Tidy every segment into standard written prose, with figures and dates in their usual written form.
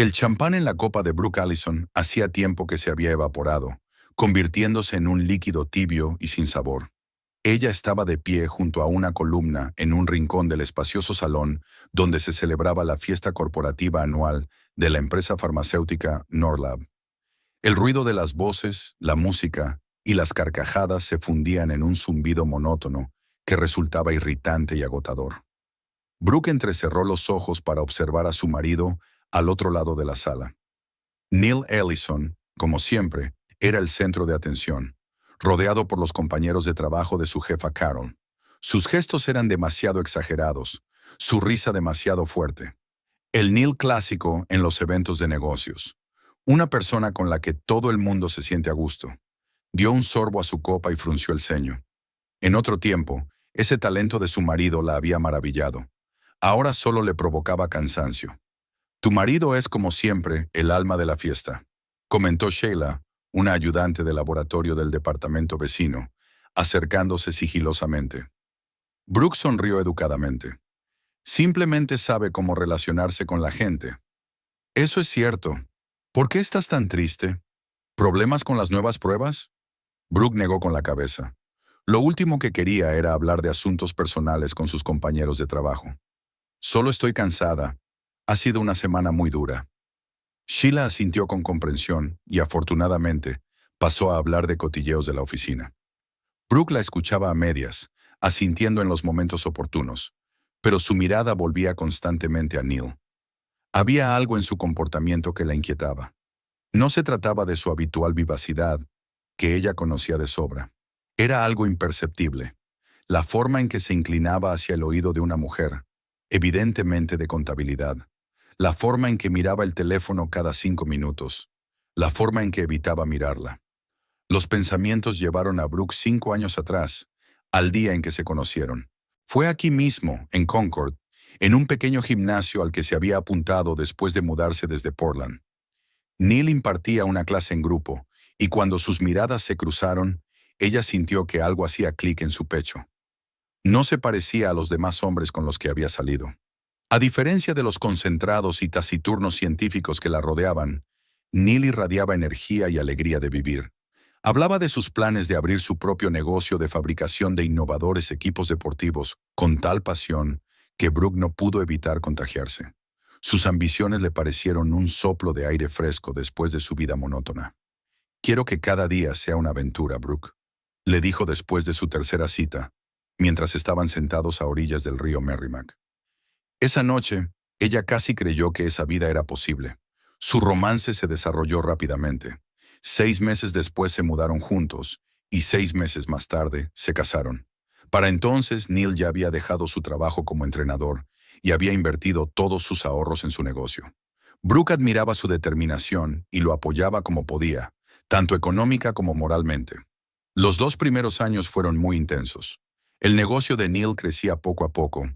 El champán en la copa de Brooke Allison hacía tiempo que se había evaporado, convirtiéndose en un líquido tibio y sin sabor. Ella estaba de pie junto a una columna en un rincón del espacioso salón donde se celebraba la fiesta corporativa anual de la empresa farmacéutica Norlab. El ruido de las voces, la música y las carcajadas se fundían en un zumbido monótono que resultaba irritante y agotador. Brooke entrecerró los ojos para observar a su marido al otro lado de la sala. Neil Ellison, como siempre, era el centro de atención, rodeado por los compañeros de trabajo de su jefa Carol. Sus gestos eran demasiado exagerados, su risa demasiado fuerte. El Neil clásico en los eventos de negocios. Una persona con la que todo el mundo se siente a gusto. Dio un sorbo a su copa y frunció el ceño. En otro tiempo, ese talento de su marido la había maravillado. Ahora solo le provocaba cansancio. Tu marido es, como siempre, el alma de la fiesta, comentó Sheila, una ayudante de laboratorio del departamento vecino, acercándose sigilosamente. Brooke sonrió educadamente. Simplemente sabe cómo relacionarse con la gente. Eso es cierto. ¿Por qué estás tan triste? ¿Problemas con las nuevas pruebas? Brooke negó con la cabeza. Lo último que quería era hablar de asuntos personales con sus compañeros de trabajo. Solo estoy cansada. Ha sido una semana muy dura. Sheila asintió con comprensión y, afortunadamente, pasó a hablar de cotilleos de la oficina. Brooke la escuchaba a medias, asintiendo en los momentos oportunos, pero su mirada volvía constantemente a Neil. Había algo en su comportamiento que la inquietaba. No se trataba de su habitual vivacidad, que ella conocía de sobra. Era algo imperceptible, la forma en que se inclinaba hacia el oído de una mujer, evidentemente de contabilidad, la forma en que miraba el teléfono cada 5 minutos, la forma en que evitaba mirarla. Los pensamientos llevaron a Brooke 5 años atrás, al día en que se conocieron. Fue aquí mismo, en Concord, en un pequeño gimnasio al que se había apuntado después de mudarse desde Portland. Neil impartía una clase en grupo, y cuando sus miradas se cruzaron, ella sintió que algo hacía clic en su pecho. No se parecía a los demás hombres con los que había salido. A diferencia de los concentrados y taciturnos científicos que la rodeaban, Neil irradiaba energía y alegría de vivir. Hablaba de sus planes de abrir su propio negocio de fabricación de innovadores equipos deportivos con tal pasión que Brooke no pudo evitar contagiarse. Sus ambiciones le parecieron un soplo de aire fresco después de su vida monótona. Quiero que cada día sea una aventura, Brooke, le dijo después de su tercera cita, mientras estaban sentados a orillas del río Merrimack. Esa noche, ella casi creyó que esa vida era posible. Su romance se desarrolló rápidamente. 6 meses después se mudaron juntos, y 6 meses más tarde se casaron. Para entonces, Neil ya había dejado su trabajo como entrenador y había invertido todos sus ahorros en su negocio. Brooke admiraba su determinación y lo apoyaba como podía, tanto económica como moralmente. Los 2 primeros años fueron muy intensos. El negocio de Neil crecía poco a poco.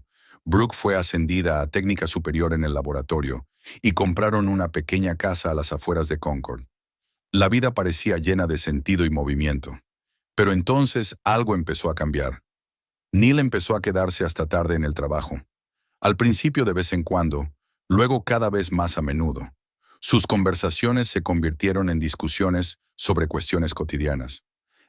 Brooke fue ascendida a técnica superior en el laboratorio y compraron una pequeña casa a las afueras de Concord. La vida parecía llena de sentido y movimiento. Pero entonces algo empezó a cambiar. Neil empezó a quedarse hasta tarde en el trabajo. Al principio de vez en cuando, luego cada vez más a menudo. Sus conversaciones se convirtieron en discusiones sobre cuestiones cotidianas.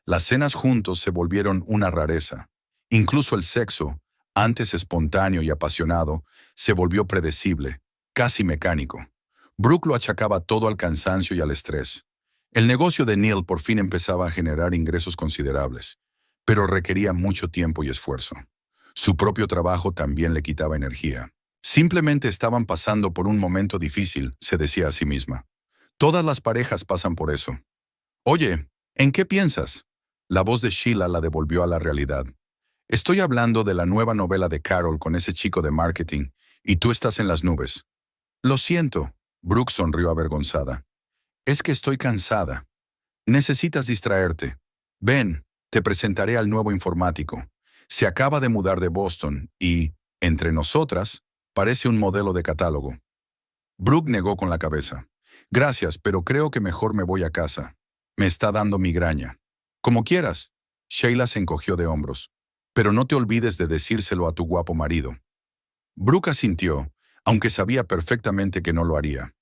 Las cenas juntos se volvieron una rareza. Incluso el sexo, antes espontáneo y apasionado, se volvió predecible, casi mecánico. Brooke lo achacaba todo al cansancio y al estrés. El negocio de Neil por fin empezaba a generar ingresos considerables, pero requería mucho tiempo y esfuerzo. Su propio trabajo también le quitaba energía. Simplemente estaban pasando por un momento difícil, se decía a sí misma. Todas las parejas pasan por eso. Oye, ¿en qué piensas? La voz de Sheila la devolvió a la realidad. Estoy hablando de la nueva novela de Carol con ese chico de marketing, y tú estás en las nubes. Lo siento, Brooke sonrió avergonzada. Es que estoy cansada. Necesitas distraerte. Ven, te presentaré al nuevo informático. Se acaba de mudar de Boston y, entre nosotras, parece un modelo de catálogo. Brooke negó con la cabeza. Gracias, pero creo que mejor me voy a casa. Me está dando migraña. Como quieras. Sheila se encogió de hombros. Pero no te olvides de decírselo a tu guapo marido. Brooke asintió, aunque sabía perfectamente que no lo haría.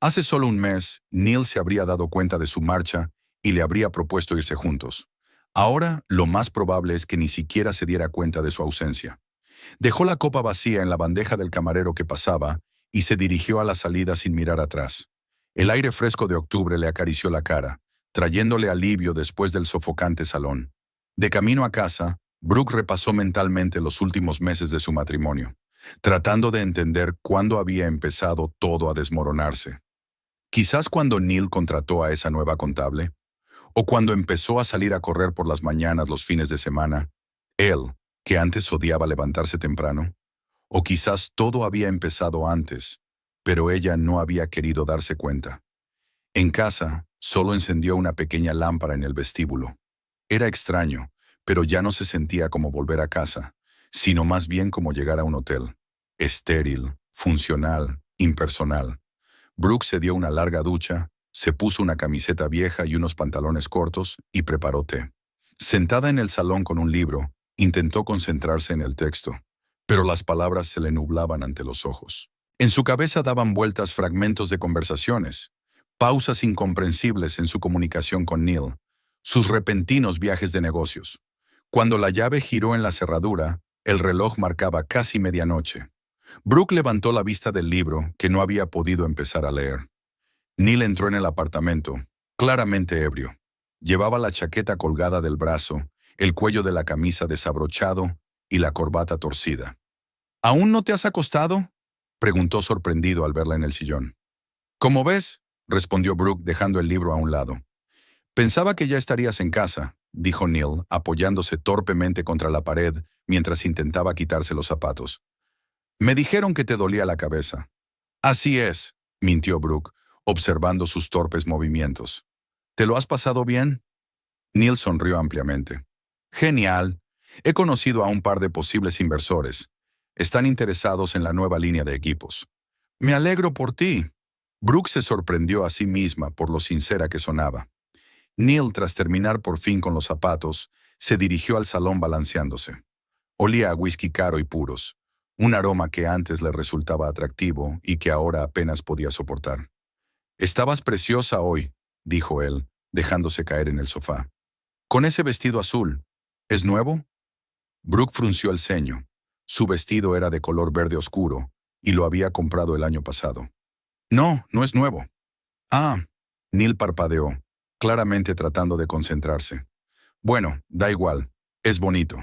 Hace solo un mes, Neil se habría dado cuenta de su marcha y le habría propuesto irse juntos. Ahora, lo más probable es que ni siquiera se diera cuenta de su ausencia. Dejó la copa vacía en la bandeja del camarero que pasaba y se dirigió a la salida sin mirar atrás. El aire fresco de octubre le acarició la cara, trayéndole alivio después del sofocante salón. De camino a casa, Brooke repasó mentalmente los últimos meses de su matrimonio, tratando de entender cuándo había empezado todo a desmoronarse. Quizás cuando Neil contrató a esa nueva contable, o cuando empezó a salir a correr por las mañanas los fines de semana, él, que antes odiaba levantarse temprano, o quizás todo había empezado antes, pero ella no había querido darse cuenta. En casa, solo encendió una pequeña lámpara en el vestíbulo. Era extraño, pero ya no se sentía como volver a casa, sino más bien como llegar a un hotel. Estéril, funcional, impersonal. Brooke se dio una larga ducha, se puso una camiseta vieja y unos pantalones cortos y preparó té. Sentada en el salón con un libro, intentó concentrarse en el texto, pero las palabras se le nublaban ante los ojos. En su cabeza daban vueltas fragmentos de conversaciones, pausas incomprensibles en su comunicación con Neil, sus repentinos viajes de negocios. Cuando la llave giró en la cerradura, el reloj marcaba casi medianoche. Brooke levantó la vista del libro que no había podido empezar a leer. Neil entró en el apartamento, claramente ebrio. Llevaba la chaqueta colgada del brazo, el cuello de la camisa desabrochado y la corbata torcida. ¿Aún no te has acostado?, preguntó sorprendido al verla en el sillón. «¿Cómo ves?», respondió Brooke dejando el libro a un lado. «Pensaba que ya estarías en casa», dijo Neil, apoyándose torpemente contra la pared mientras intentaba quitarse los zapatos. «Me dijeron que te dolía la cabeza». «Así es», mintió Brooke, observando sus torpes movimientos. «¿Te lo has pasado bien?». Neil sonrió ampliamente. «Genial. He conocido a un par de posibles inversores. Están interesados en la nueva línea de equipos». «Me alegro por ti». Brooke se sorprendió a sí misma por lo sincera que sonaba. Neil, tras terminar por fin con los zapatos, se dirigió al salón balanceándose. Olía a whisky caro y puros, un aroma que antes le resultaba atractivo y que ahora apenas podía soportar. «Estabas preciosa hoy», dijo él, dejándose caer en el sofá. «Con ese vestido azul. ¿Es nuevo?». Brooke frunció el ceño. Su vestido era de color verde oscuro y lo había comprado el año pasado. «No, no es nuevo». «Ah», Neil parpadeó, claramente tratando de concentrarse. «Bueno, da igual. Es bonito».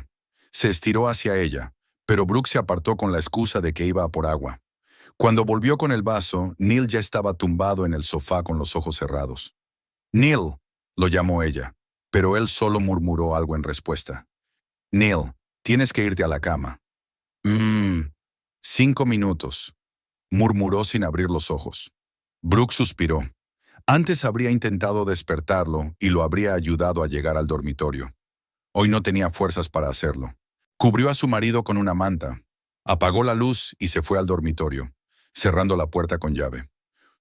Se estiró hacia ella, pero Brooke se apartó con la excusa de que iba a por agua. Cuando volvió con el vaso, Neil ya estaba tumbado en el sofá con los ojos cerrados. «Neil», lo llamó ella, pero él solo murmuró algo en respuesta. «Neil, tienes que irte a la cama». 5 minutos», murmuró sin abrir los ojos. Brooke suspiró. Antes habría intentado despertarlo y lo habría ayudado a llegar al dormitorio. Hoy no tenía fuerzas para hacerlo. Cubrió a su marido con una manta, apagó la luz y se fue al dormitorio, cerrando la puerta con llave.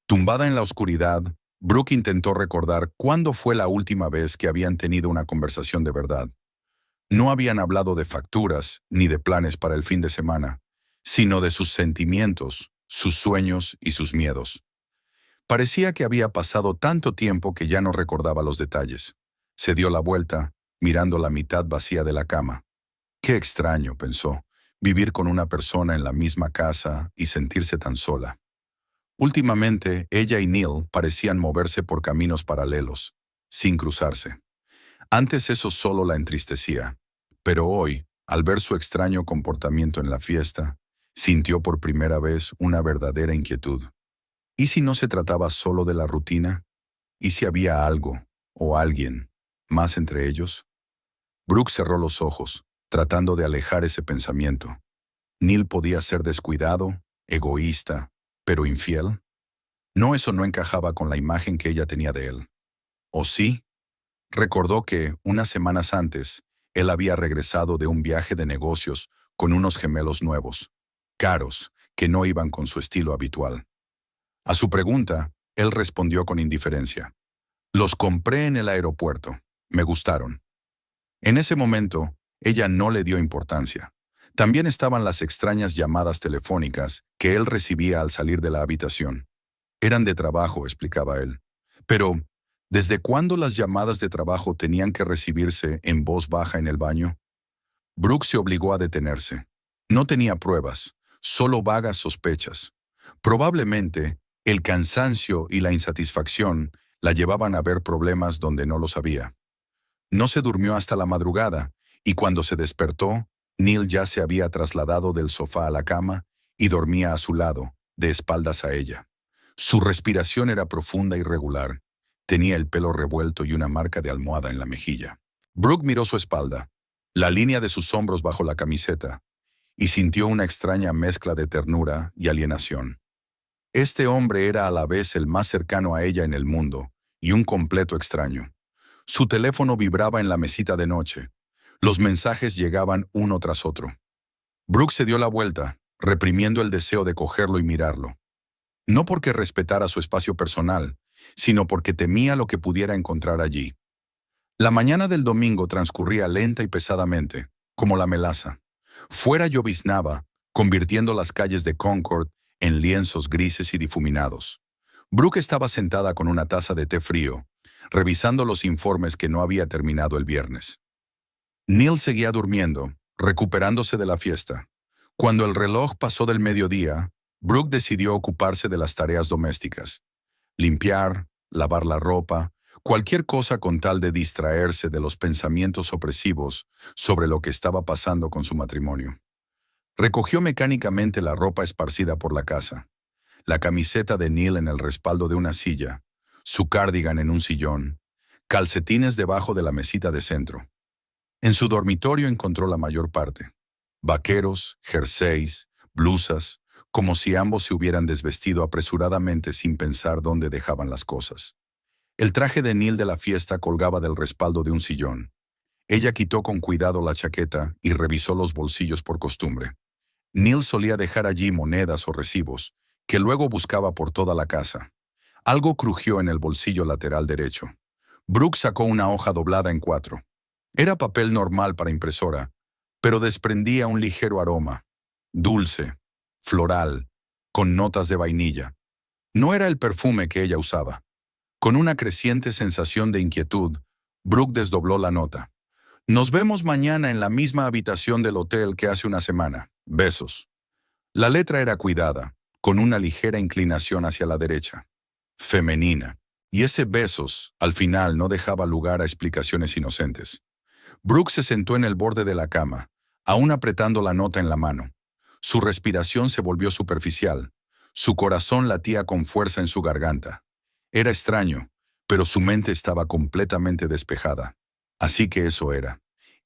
Tumbada en la oscuridad, Brooke intentó recordar cuándo fue la última vez que habían tenido una conversación de verdad. No habían hablado de facturas ni de planes para el fin de semana, sino de sus sentimientos, sus sueños y sus miedos. Parecía que había pasado tanto tiempo que ya no recordaba los detalles. Se dio la vuelta, mirando la mitad vacía de la cama. Qué extraño, pensó, vivir con una persona en la misma casa y sentirse tan sola. Últimamente, ella y Neil parecían moverse por caminos paralelos, sin cruzarse. Antes eso solo la entristecía, pero hoy, al ver su extraño comportamiento en la fiesta, sintió por primera vez una verdadera inquietud. ¿Y si no se trataba solo de la rutina? ¿Y si había algo, o alguien, más entre ellos? Brooke cerró los ojos, tratando de alejar ese pensamiento. ¿Neil podía ser descuidado, egoísta, pero infiel? No, eso no encajaba con la imagen que ella tenía de él. ¿O sí? Recordó que, unas semanas antes, él había regresado de un viaje de negocios con unos gemelos nuevos, caros, que no iban con su estilo habitual. A su pregunta, él respondió con indiferencia. «Los compré en el aeropuerto. Me gustaron». En ese momento, ella no le dio importancia. También estaban las extrañas llamadas telefónicas que él recibía al salir de la habitación. Eran de trabajo, explicaba él. Pero, ¿desde cuándo las llamadas de trabajo tenían que recibirse en voz baja en el baño? Brooke se obligó a detenerse. No tenía pruebas, solo vagas sospechas. Probablemente, el cansancio y la insatisfacción la llevaban a ver problemas donde no los había. No se durmió hasta la madrugada, y cuando se despertó, Neil ya se había trasladado del sofá a la cama y dormía a su lado, de espaldas a ella. Su respiración era profunda y regular. Tenía el pelo revuelto y una marca de almohada en la mejilla. Brooke miró su espalda, la línea de sus hombros bajo la camiseta, y sintió una extraña mezcla de ternura y alienación. Este hombre era a la vez el más cercano a ella en el mundo y un completo extraño. Su teléfono vibraba en la mesita de noche. Los mensajes llegaban uno tras otro. Brooke se dio la vuelta, reprimiendo el deseo de cogerlo y mirarlo. No porque respetara su espacio personal, sino porque temía lo que pudiera encontrar allí. La mañana del domingo transcurría lenta y pesadamente, como la melaza. Fuera lloviznaba, convirtiendo las calles de Concord en lienzos grises y difuminados. Brooke estaba sentada con una taza de té frío, revisando los informes que no había terminado el viernes. Neil seguía durmiendo, recuperándose de la fiesta. Cuando el reloj pasó del mediodía, Brooke decidió ocuparse de las tareas domésticas. Limpiar, lavar la ropa, cualquier cosa con tal de distraerse de los pensamientos opresivos sobre lo que estaba pasando con su matrimonio. Recogió mecánicamente la ropa esparcida por la casa, la camiseta de Neil en el respaldo de una silla, su cardigan en un sillón, calcetines debajo de la mesita de centro. En su dormitorio encontró la mayor parte: vaqueros, jerseys, blusas, como si ambos se hubieran desvestido apresuradamente sin pensar dónde dejaban las cosas. El traje de Neil de la fiesta colgaba del respaldo de un sillón. Ella quitó con cuidado la chaqueta y revisó los bolsillos por costumbre. Neil solía dejar allí monedas o recibos, que luego buscaba por toda la casa. Algo crujió en el bolsillo lateral derecho. Brooke sacó una hoja doblada en 4. Era papel normal para impresora, pero desprendía un ligero aroma, dulce, floral, con notas de vainilla. No era el perfume que ella usaba. Con una creciente sensación de inquietud, Brooke desdobló la nota. Nos vemos mañana en la misma habitación del hotel que hace una semana. Besos. La letra era cuidada, con una ligera inclinación hacia la derecha. Femenina. Y ese besos, al final, no dejaba lugar a explicaciones inocentes. Brooke se sentó en el borde de la cama, aún apretando la nota en la mano. Su respiración se volvió superficial. Su corazón latía con fuerza en su garganta. Era extraño, pero su mente estaba completamente despejada. Así que eso era.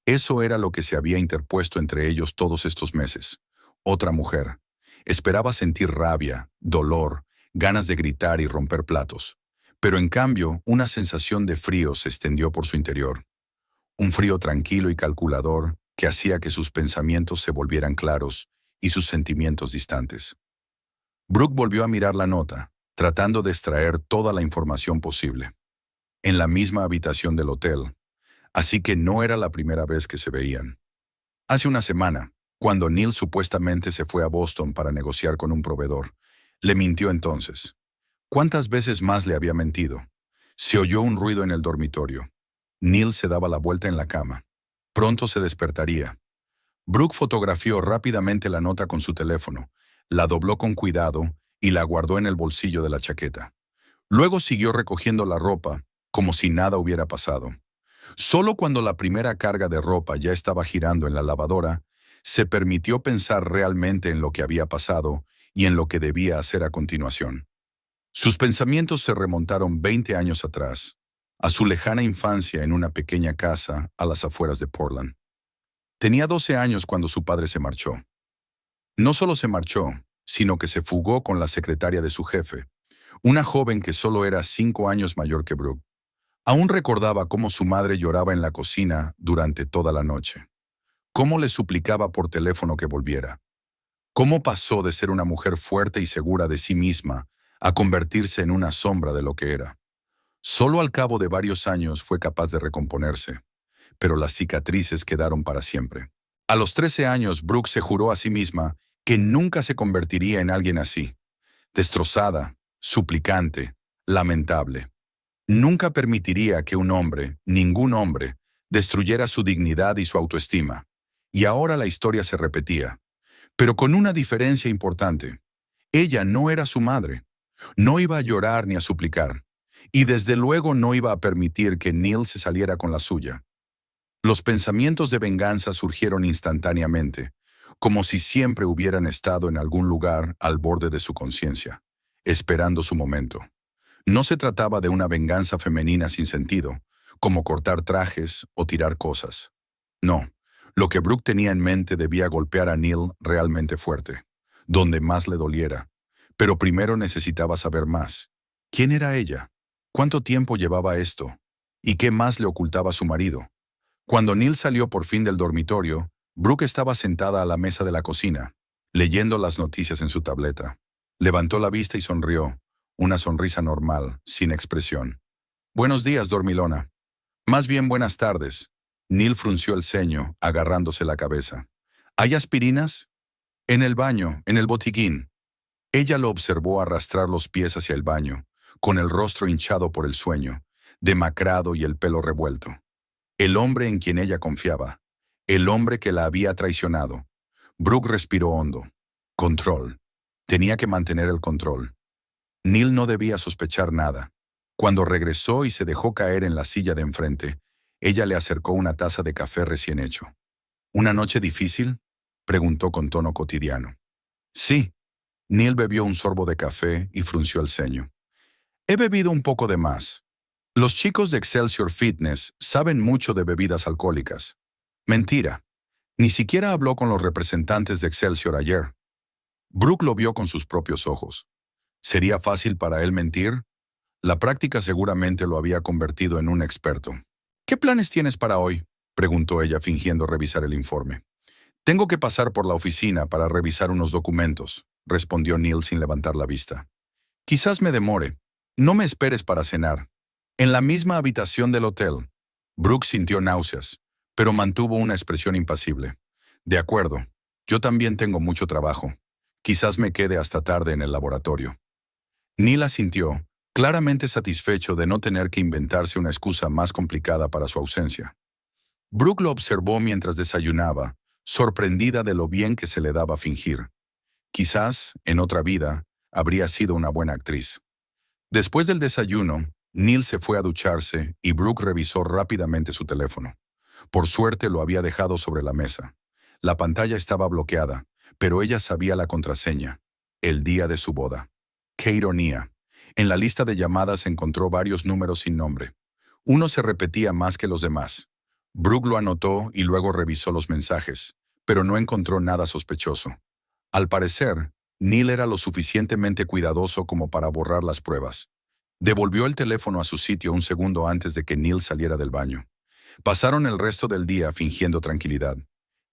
Eso era lo que se había interpuesto entre ellos todos estos meses. Otra mujer. Esperaba sentir rabia, dolor, ganas de gritar y romper platos. Pero en cambio, una sensación de frío se extendió por su interior. Un frío tranquilo y calculador que hacía que sus pensamientos se volvieran claros y sus sentimientos distantes. Brooke volvió a mirar la nota, tratando de extraer toda la información posible. En la misma habitación del hotel, así que no era la primera vez que se veían. Hace una semana, cuando Neil supuestamente se fue a Boston para negociar con un proveedor, le mintió entonces. ¿Cuántas veces más le había mentido? Se oyó un ruido en el dormitorio. Neil se daba la vuelta en la cama. Pronto se despertaría. Brooke fotografió rápidamente la nota con su teléfono, la dobló con cuidado y la guardó en el bolsillo de la chaqueta. Luego siguió recogiendo la ropa, como si nada hubiera pasado. Solo cuando la primera carga de ropa ya estaba girando en la lavadora, se permitió pensar realmente en lo que había pasado y en lo que debía hacer a continuación. Sus pensamientos se remontaron 20 años atrás, a su lejana infancia en una pequeña casa a las afueras de Portland. Tenía 12 años cuando su padre se marchó. No solo se marchó, sino que se fugó con la secretaria de su jefe, una joven que solo era 5 años mayor que Brooke. Aún recordaba cómo su madre lloraba en la cocina durante toda la noche, cómo le suplicaba por teléfono que volviera, cómo pasó de ser una mujer fuerte y segura de sí misma a convertirse en una sombra de lo que era. Solo al cabo de varios años fue capaz de recomponerse, pero las cicatrices quedaron para siempre. A los 13 años, Brooke se juró a sí misma que nunca se convertiría en alguien así. Destrozada, suplicante, lamentable. Nunca permitiría que un hombre, ningún hombre, destruyera su dignidad y su autoestima. Y ahora la historia se repetía, pero con una diferencia importante. Ella no era su madre. No iba a llorar ni a suplicar. Y desde luego no iba a permitir que Neil se saliera con la suya. Los pensamientos de venganza surgieron instantáneamente, como si siempre hubieran estado en algún lugar al borde de su conciencia, esperando su momento. No se trataba de una venganza femenina sin sentido, como cortar trajes o tirar cosas. No, lo que Brooke tenía en mente debía golpear a Neil realmente fuerte, donde más le doliera. Pero primero necesitaba saber más. ¿Quién era ella? ¿Cuánto tiempo llevaba esto? ¿Y qué más le ocultaba su marido? Cuando Neil salió por fin del dormitorio, Brooke estaba sentada a la mesa de la cocina, leyendo las noticias en su tableta. Levantó la vista y sonrió, una sonrisa normal, sin expresión. «Buenos días, dormilona». «Más bien buenas tardes». Neil frunció el ceño, agarrándose la cabeza. «¿Hay aspirinas?» «En el baño, en el botiquín». Ella lo observó arrastrar los pies hacia el baño, con el rostro hinchado por el sueño, demacrado y el pelo revuelto. El hombre en quien ella confiaba. El hombre que la había traicionado. Brooke respiró hondo. Control. Tenía que mantener el control. Neil no debía sospechar nada. Cuando regresó y se dejó caer en la silla de enfrente, ella le acercó una taza de café recién hecho. «¿Una noche difícil?», preguntó con tono cotidiano. «Sí». Neil bebió un sorbo de café y frunció el ceño. «He bebido un poco de más. Los chicos de Excelsior Fitness saben mucho de bebidas alcohólicas». «Mentira. Ni siquiera habló con los representantes de Excelsior ayer». Brooke lo vio con sus propios ojos. ¿Sería fácil para él mentir? La práctica seguramente lo había convertido en un experto. «¿Qué planes tienes para hoy?», preguntó ella fingiendo revisar el informe. «Tengo que pasar por la oficina para revisar unos documentos», respondió Neil sin levantar la vista. «Quizás me demore. No me esperes para cenar». En la misma habitación del hotel, Brooke sintió náuseas, pero mantuvo una expresión impasible. «De acuerdo, yo también tengo mucho trabajo. Quizás me quede hasta tarde en el laboratorio». Neil asintió, claramente satisfecho de no tener que inventarse una excusa más complicada para su ausencia. Brooke lo observó mientras desayunaba, sorprendida de lo bien que se le daba fingir. Quizás, en otra vida, habría sido una buena actriz. Después del desayuno, Neil se fue a ducharse y Brooke revisó rápidamente su teléfono. Por suerte lo había dejado sobre la mesa. La pantalla estaba bloqueada, pero ella sabía la contraseña. El día de su boda. ¡Qué ironía! En la lista de llamadas encontró varios números sin nombre. Uno se repetía más que los demás. Brooke lo anotó y luego revisó los mensajes, pero no encontró nada sospechoso. Al parecer, Neil era lo suficientemente cuidadoso como para borrar las pruebas. Devolvió el teléfono a su sitio un segundo antes de que Neil saliera del baño. Pasaron el resto del día fingiendo tranquilidad.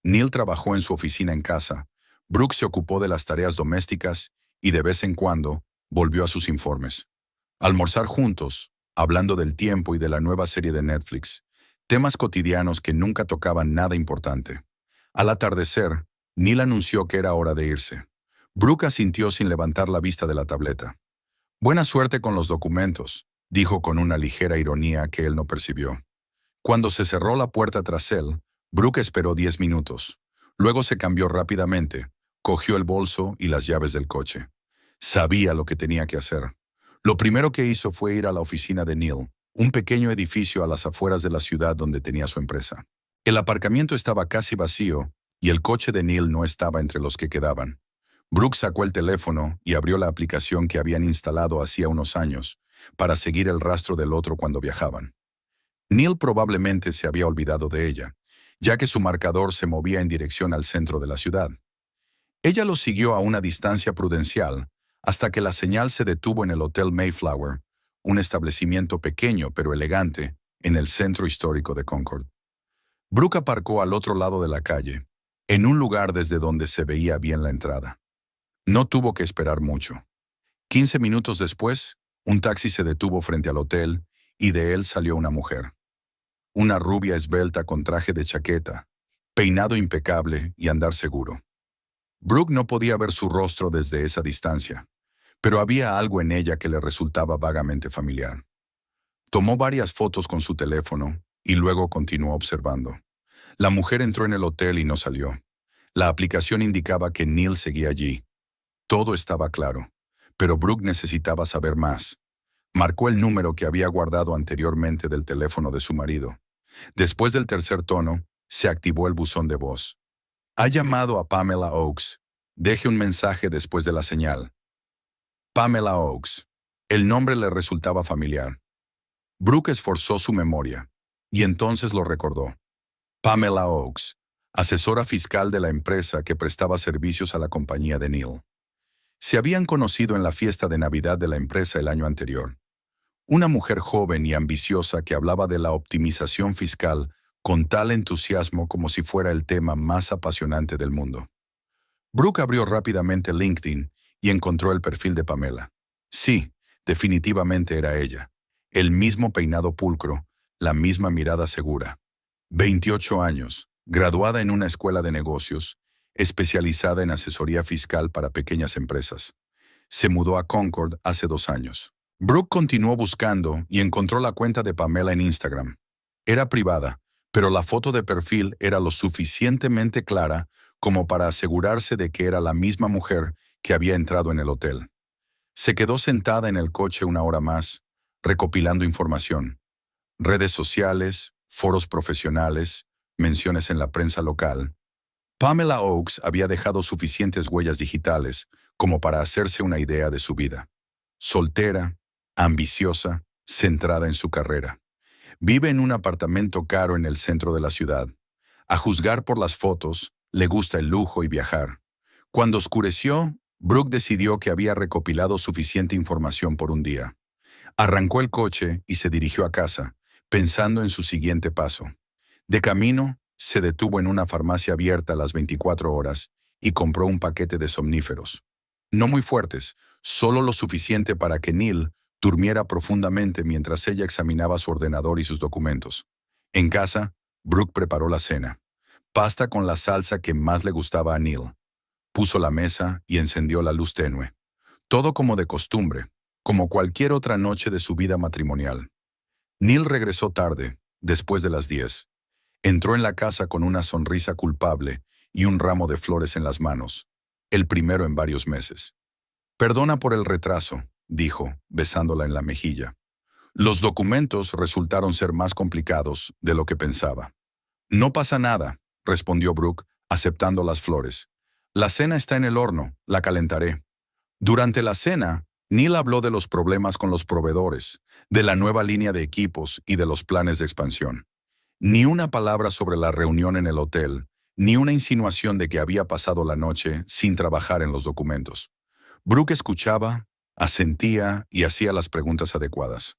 Neil trabajó en su oficina en casa. Brooke se ocupó de las tareas domésticas y de vez en cuando volvió a sus informes. Almorzar juntos, hablando del tiempo y de la nueva serie de Netflix, temas cotidianos que nunca tocaban nada importante. Al atardecer, Neil anunció que era hora de irse. Brooke asintió sin levantar la vista de la tableta. «Buena suerte con los documentos», dijo con una ligera ironía que él no percibió. Cuando se cerró la puerta tras él, Brooke esperó 10 minutos. Luego se cambió rápidamente, cogió el bolso y las llaves del coche. Sabía lo que tenía que hacer. Lo primero que hizo fue ir a la oficina de Neil, un pequeño edificio a las afueras de la ciudad donde tenía su empresa. El aparcamiento estaba casi vacío y el coche de Neil no estaba entre los que quedaban. Brooke sacó el teléfono y abrió la aplicación que habían instalado hacía unos años para seguir el rastro del otro cuando viajaban. Neil probablemente se había olvidado de ella, ya que su marcador se movía en dirección al centro de la ciudad. Ella lo siguió a una distancia prudencial hasta que la señal se detuvo en el Hotel Mayflower, un establecimiento pequeño pero elegante en el centro histórico de Concord. Brooke aparcó al otro lado de la calle, en un lugar desde donde se veía bien la entrada. No tuvo que esperar mucho. 15 minutos después, un taxi se detuvo frente al hotel y de él salió una mujer. Una rubia esbelta con traje de chaqueta, peinado impecable y andar seguro. Brooke no podía ver su rostro desde esa distancia, pero había algo en ella que le resultaba vagamente familiar. Tomó varias fotos con su teléfono y luego continuó observando. La mujer entró en el hotel y no salió. La aplicación indicaba que Neil seguía allí. Todo estaba claro, pero Brooke necesitaba saber más. Marcó el número que había guardado anteriormente del teléfono de su marido. Después del tercer tono, se activó el buzón de voz. Ha llamado a Pamela Oaks. Deje un mensaje después de la señal. Pamela Oaks. El nombre le resultaba familiar. Brooke esforzó su memoria, y entonces lo recordó. Pamela Oaks, asesora fiscal de la empresa que prestaba servicios a la compañía de Neil. Se habían conocido en la fiesta de Navidad de la empresa el año anterior. Una mujer joven y ambiciosa que hablaba de la optimización fiscal con tal entusiasmo como si fuera el tema más apasionante del mundo. Brooke abrió rápidamente LinkedIn y encontró el perfil de Pamela. Sí, definitivamente era ella. El mismo peinado pulcro, la misma mirada segura. 28 años, graduada en una escuela de negocios, especializada en asesoría fiscal para pequeñas empresas. Se mudó a Concord hace 2 años. Brooke continuó buscando y encontró la cuenta de Pamela en Instagram. Era privada, pero la foto de perfil era lo suficientemente clara como para asegurarse de que era la misma mujer que había entrado en el hotel. Se quedó sentada en el coche una hora más, recopilando información. Redes sociales, foros profesionales, menciones en la prensa local. Pamela Oaks había dejado suficientes huellas digitales como para hacerse una idea de su vida. Soltera, ambiciosa, centrada en su carrera. Vive en un apartamento caro en el centro de la ciudad. A juzgar por las fotos, le gusta el lujo y viajar. Cuando oscureció, Brooke decidió que había recopilado suficiente información por un día. Arrancó el coche y se dirigió a casa, pensando en su siguiente paso. De camino, se detuvo en una farmacia abierta a las 24 horas y compró un paquete de somníferos. No muy fuertes, solo lo suficiente para que Neil durmiera profundamente mientras ella examinaba su ordenador y sus documentos. En casa, Brooke preparó la cena. Pasta con la salsa que más le gustaba a Neil. Puso la mesa y encendió la luz tenue. Todo como de costumbre, como cualquier otra noche de su vida matrimonial. Neil regresó tarde, después de las 10. Entró en la casa con una sonrisa culpable y un ramo de flores en las manos, el primero en varios meses. Perdona por el retraso, dijo, besándola en la mejilla. Los documentos resultaron ser más complicados de lo que pensaba. No pasa nada, respondió Brooke, aceptando las flores. La cena está en el horno, la calentaré. Durante la cena, Neil habló de los problemas con los proveedores, de la nueva línea de equipos y de los planes de expansión. Ni una palabra sobre la reunión en el hotel, ni una insinuación de que había pasado la noche sin trabajar en los documentos. Brooke escuchaba, asentía y hacía las preguntas adecuadas.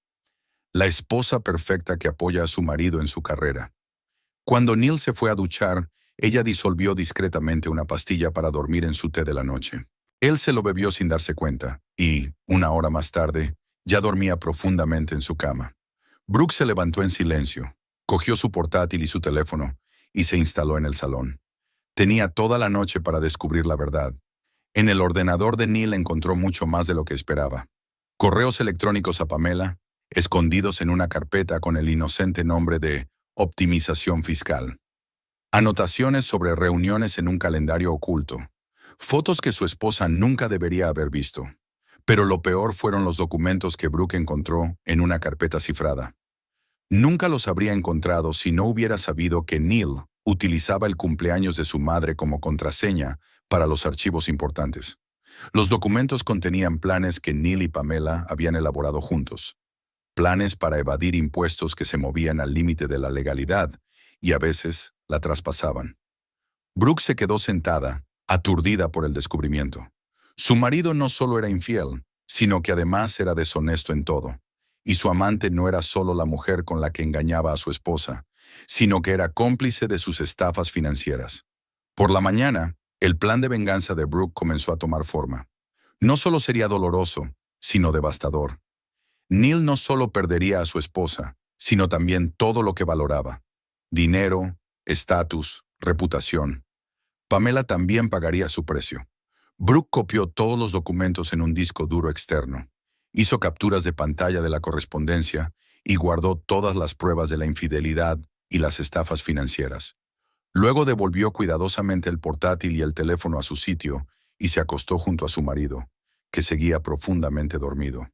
La esposa perfecta que apoya a su marido en su carrera. Cuando Neil se fue a duchar, ella disolvió discretamente una pastilla para dormir en su té de la noche. Él se lo bebió sin darse cuenta, y, una hora más tarde, ya dormía profundamente en su cama. Brooke se levantó en silencio, cogió su portátil y su teléfono, y se instaló en el salón. Tenía toda la noche para descubrir la verdad. En el ordenador de Neil encontró mucho más de lo que esperaba. Correos electrónicos a Pamela, escondidos en una carpeta con el inocente nombre de optimización fiscal. Anotaciones sobre reuniones en un calendario oculto. Fotos que su esposa nunca debería haber visto. Pero lo peor fueron los documentos que Brooke encontró en una carpeta cifrada. Nunca los habría encontrado si no hubiera sabido que Neil utilizaba el cumpleaños de su madre como contraseña para los archivos importantes. Los documentos contenían planes que Neil y Pamela habían elaborado juntos. Planes para evadir impuestos que se movían al límite de la legalidad y a veces la traspasaban. Brooke se quedó sentada, aturdida por el descubrimiento. Su marido no solo era infiel, sino que además era deshonesto en todo. Y su amante no era solo la mujer con la que engañaba a su esposa, sino que era cómplice de sus estafas financieras. Por la mañana, el plan de venganza de Brooke comenzó a tomar forma. No solo sería doloroso, sino devastador. Neil no solo perdería a su esposa, sino también todo lo que valoraba. Dinero, estatus, reputación. Pamela también pagaría su precio. Brooke copió todos los documentos en un disco duro externo, hizo capturas de pantalla de la correspondencia y guardó todas las pruebas de la infidelidad y las estafas financieras. Luego devolvió cuidadosamente el portátil y el teléfono a su sitio y se acostó junto a su marido, que seguía profundamente dormido.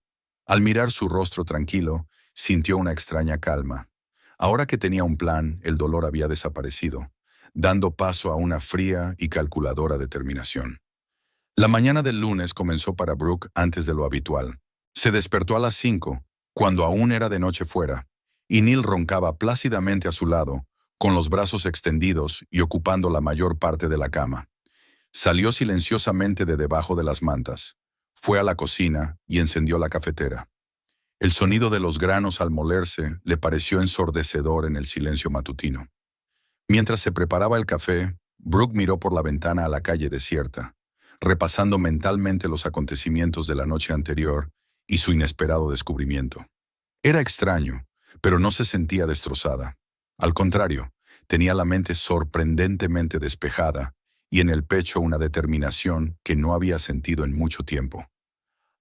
Al mirar su rostro tranquilo, sintió una extraña calma. Ahora que tenía un plan, el dolor había desaparecido, dando paso a una fría y calculadora determinación. La mañana del lunes comenzó para Brooke antes de lo habitual. Se despertó a las 5, cuando aún era de noche fuera, y Neil roncaba plácidamente a su lado, con los brazos extendidos y ocupando la mayor parte de la cama. Salió silenciosamente de debajo de las mantas, fue a la cocina y encendió la cafetera. El sonido de los granos al molerse le pareció ensordecedor en el silencio matutino. Mientras se preparaba el café, Brooke miró por la ventana a la calle desierta, repasando mentalmente los acontecimientos de la noche anterior y su inesperado descubrimiento. Era extraño, pero no se sentía destrozada. Al contrario, tenía la mente sorprendentemente despejada y en el pecho una determinación que no había sentido en mucho tiempo.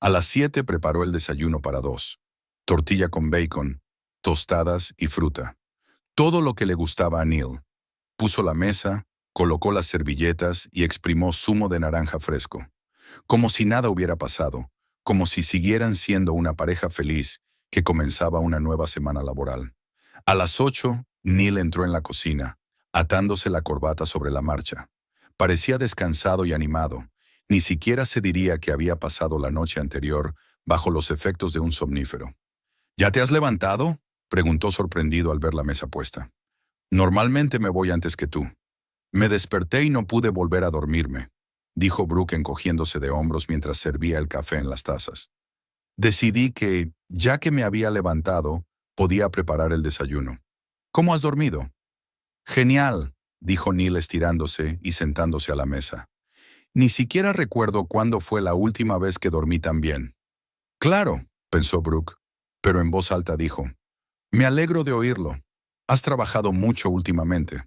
A las 7 preparó el desayuno para dos: tortilla con bacon, tostadas y fruta. Todo lo que le gustaba a Neil. Puso la mesa, colocó las servilletas y exprimó zumo de naranja fresco. Como si nada hubiera pasado, como si siguieran siendo una pareja feliz que comenzaba una nueva semana laboral. A las 8, Neil entró en la cocina, atándose la corbata sobre la marcha. Parecía descansado y animado. Ni siquiera se diría que había pasado la noche anterior bajo los efectos de un somnífero. ¿Ya te has levantado?, preguntó sorprendido al ver la mesa puesta. Normalmente me voy antes que tú. Me desperté y no pude volver a dormirme, dijo Brooke encogiéndose de hombros mientras servía el café en las tazas. Decidí que, ya que me había levantado, podía preparar el desayuno. ¿Cómo has dormido? Genial, dijo Neil estirándose y sentándose a la mesa. Ni siquiera recuerdo cuándo fue la última vez que dormí tan bien. Claro, pensó Brooke, pero en voz alta dijo: me alegro de oírlo. Has trabajado mucho últimamente.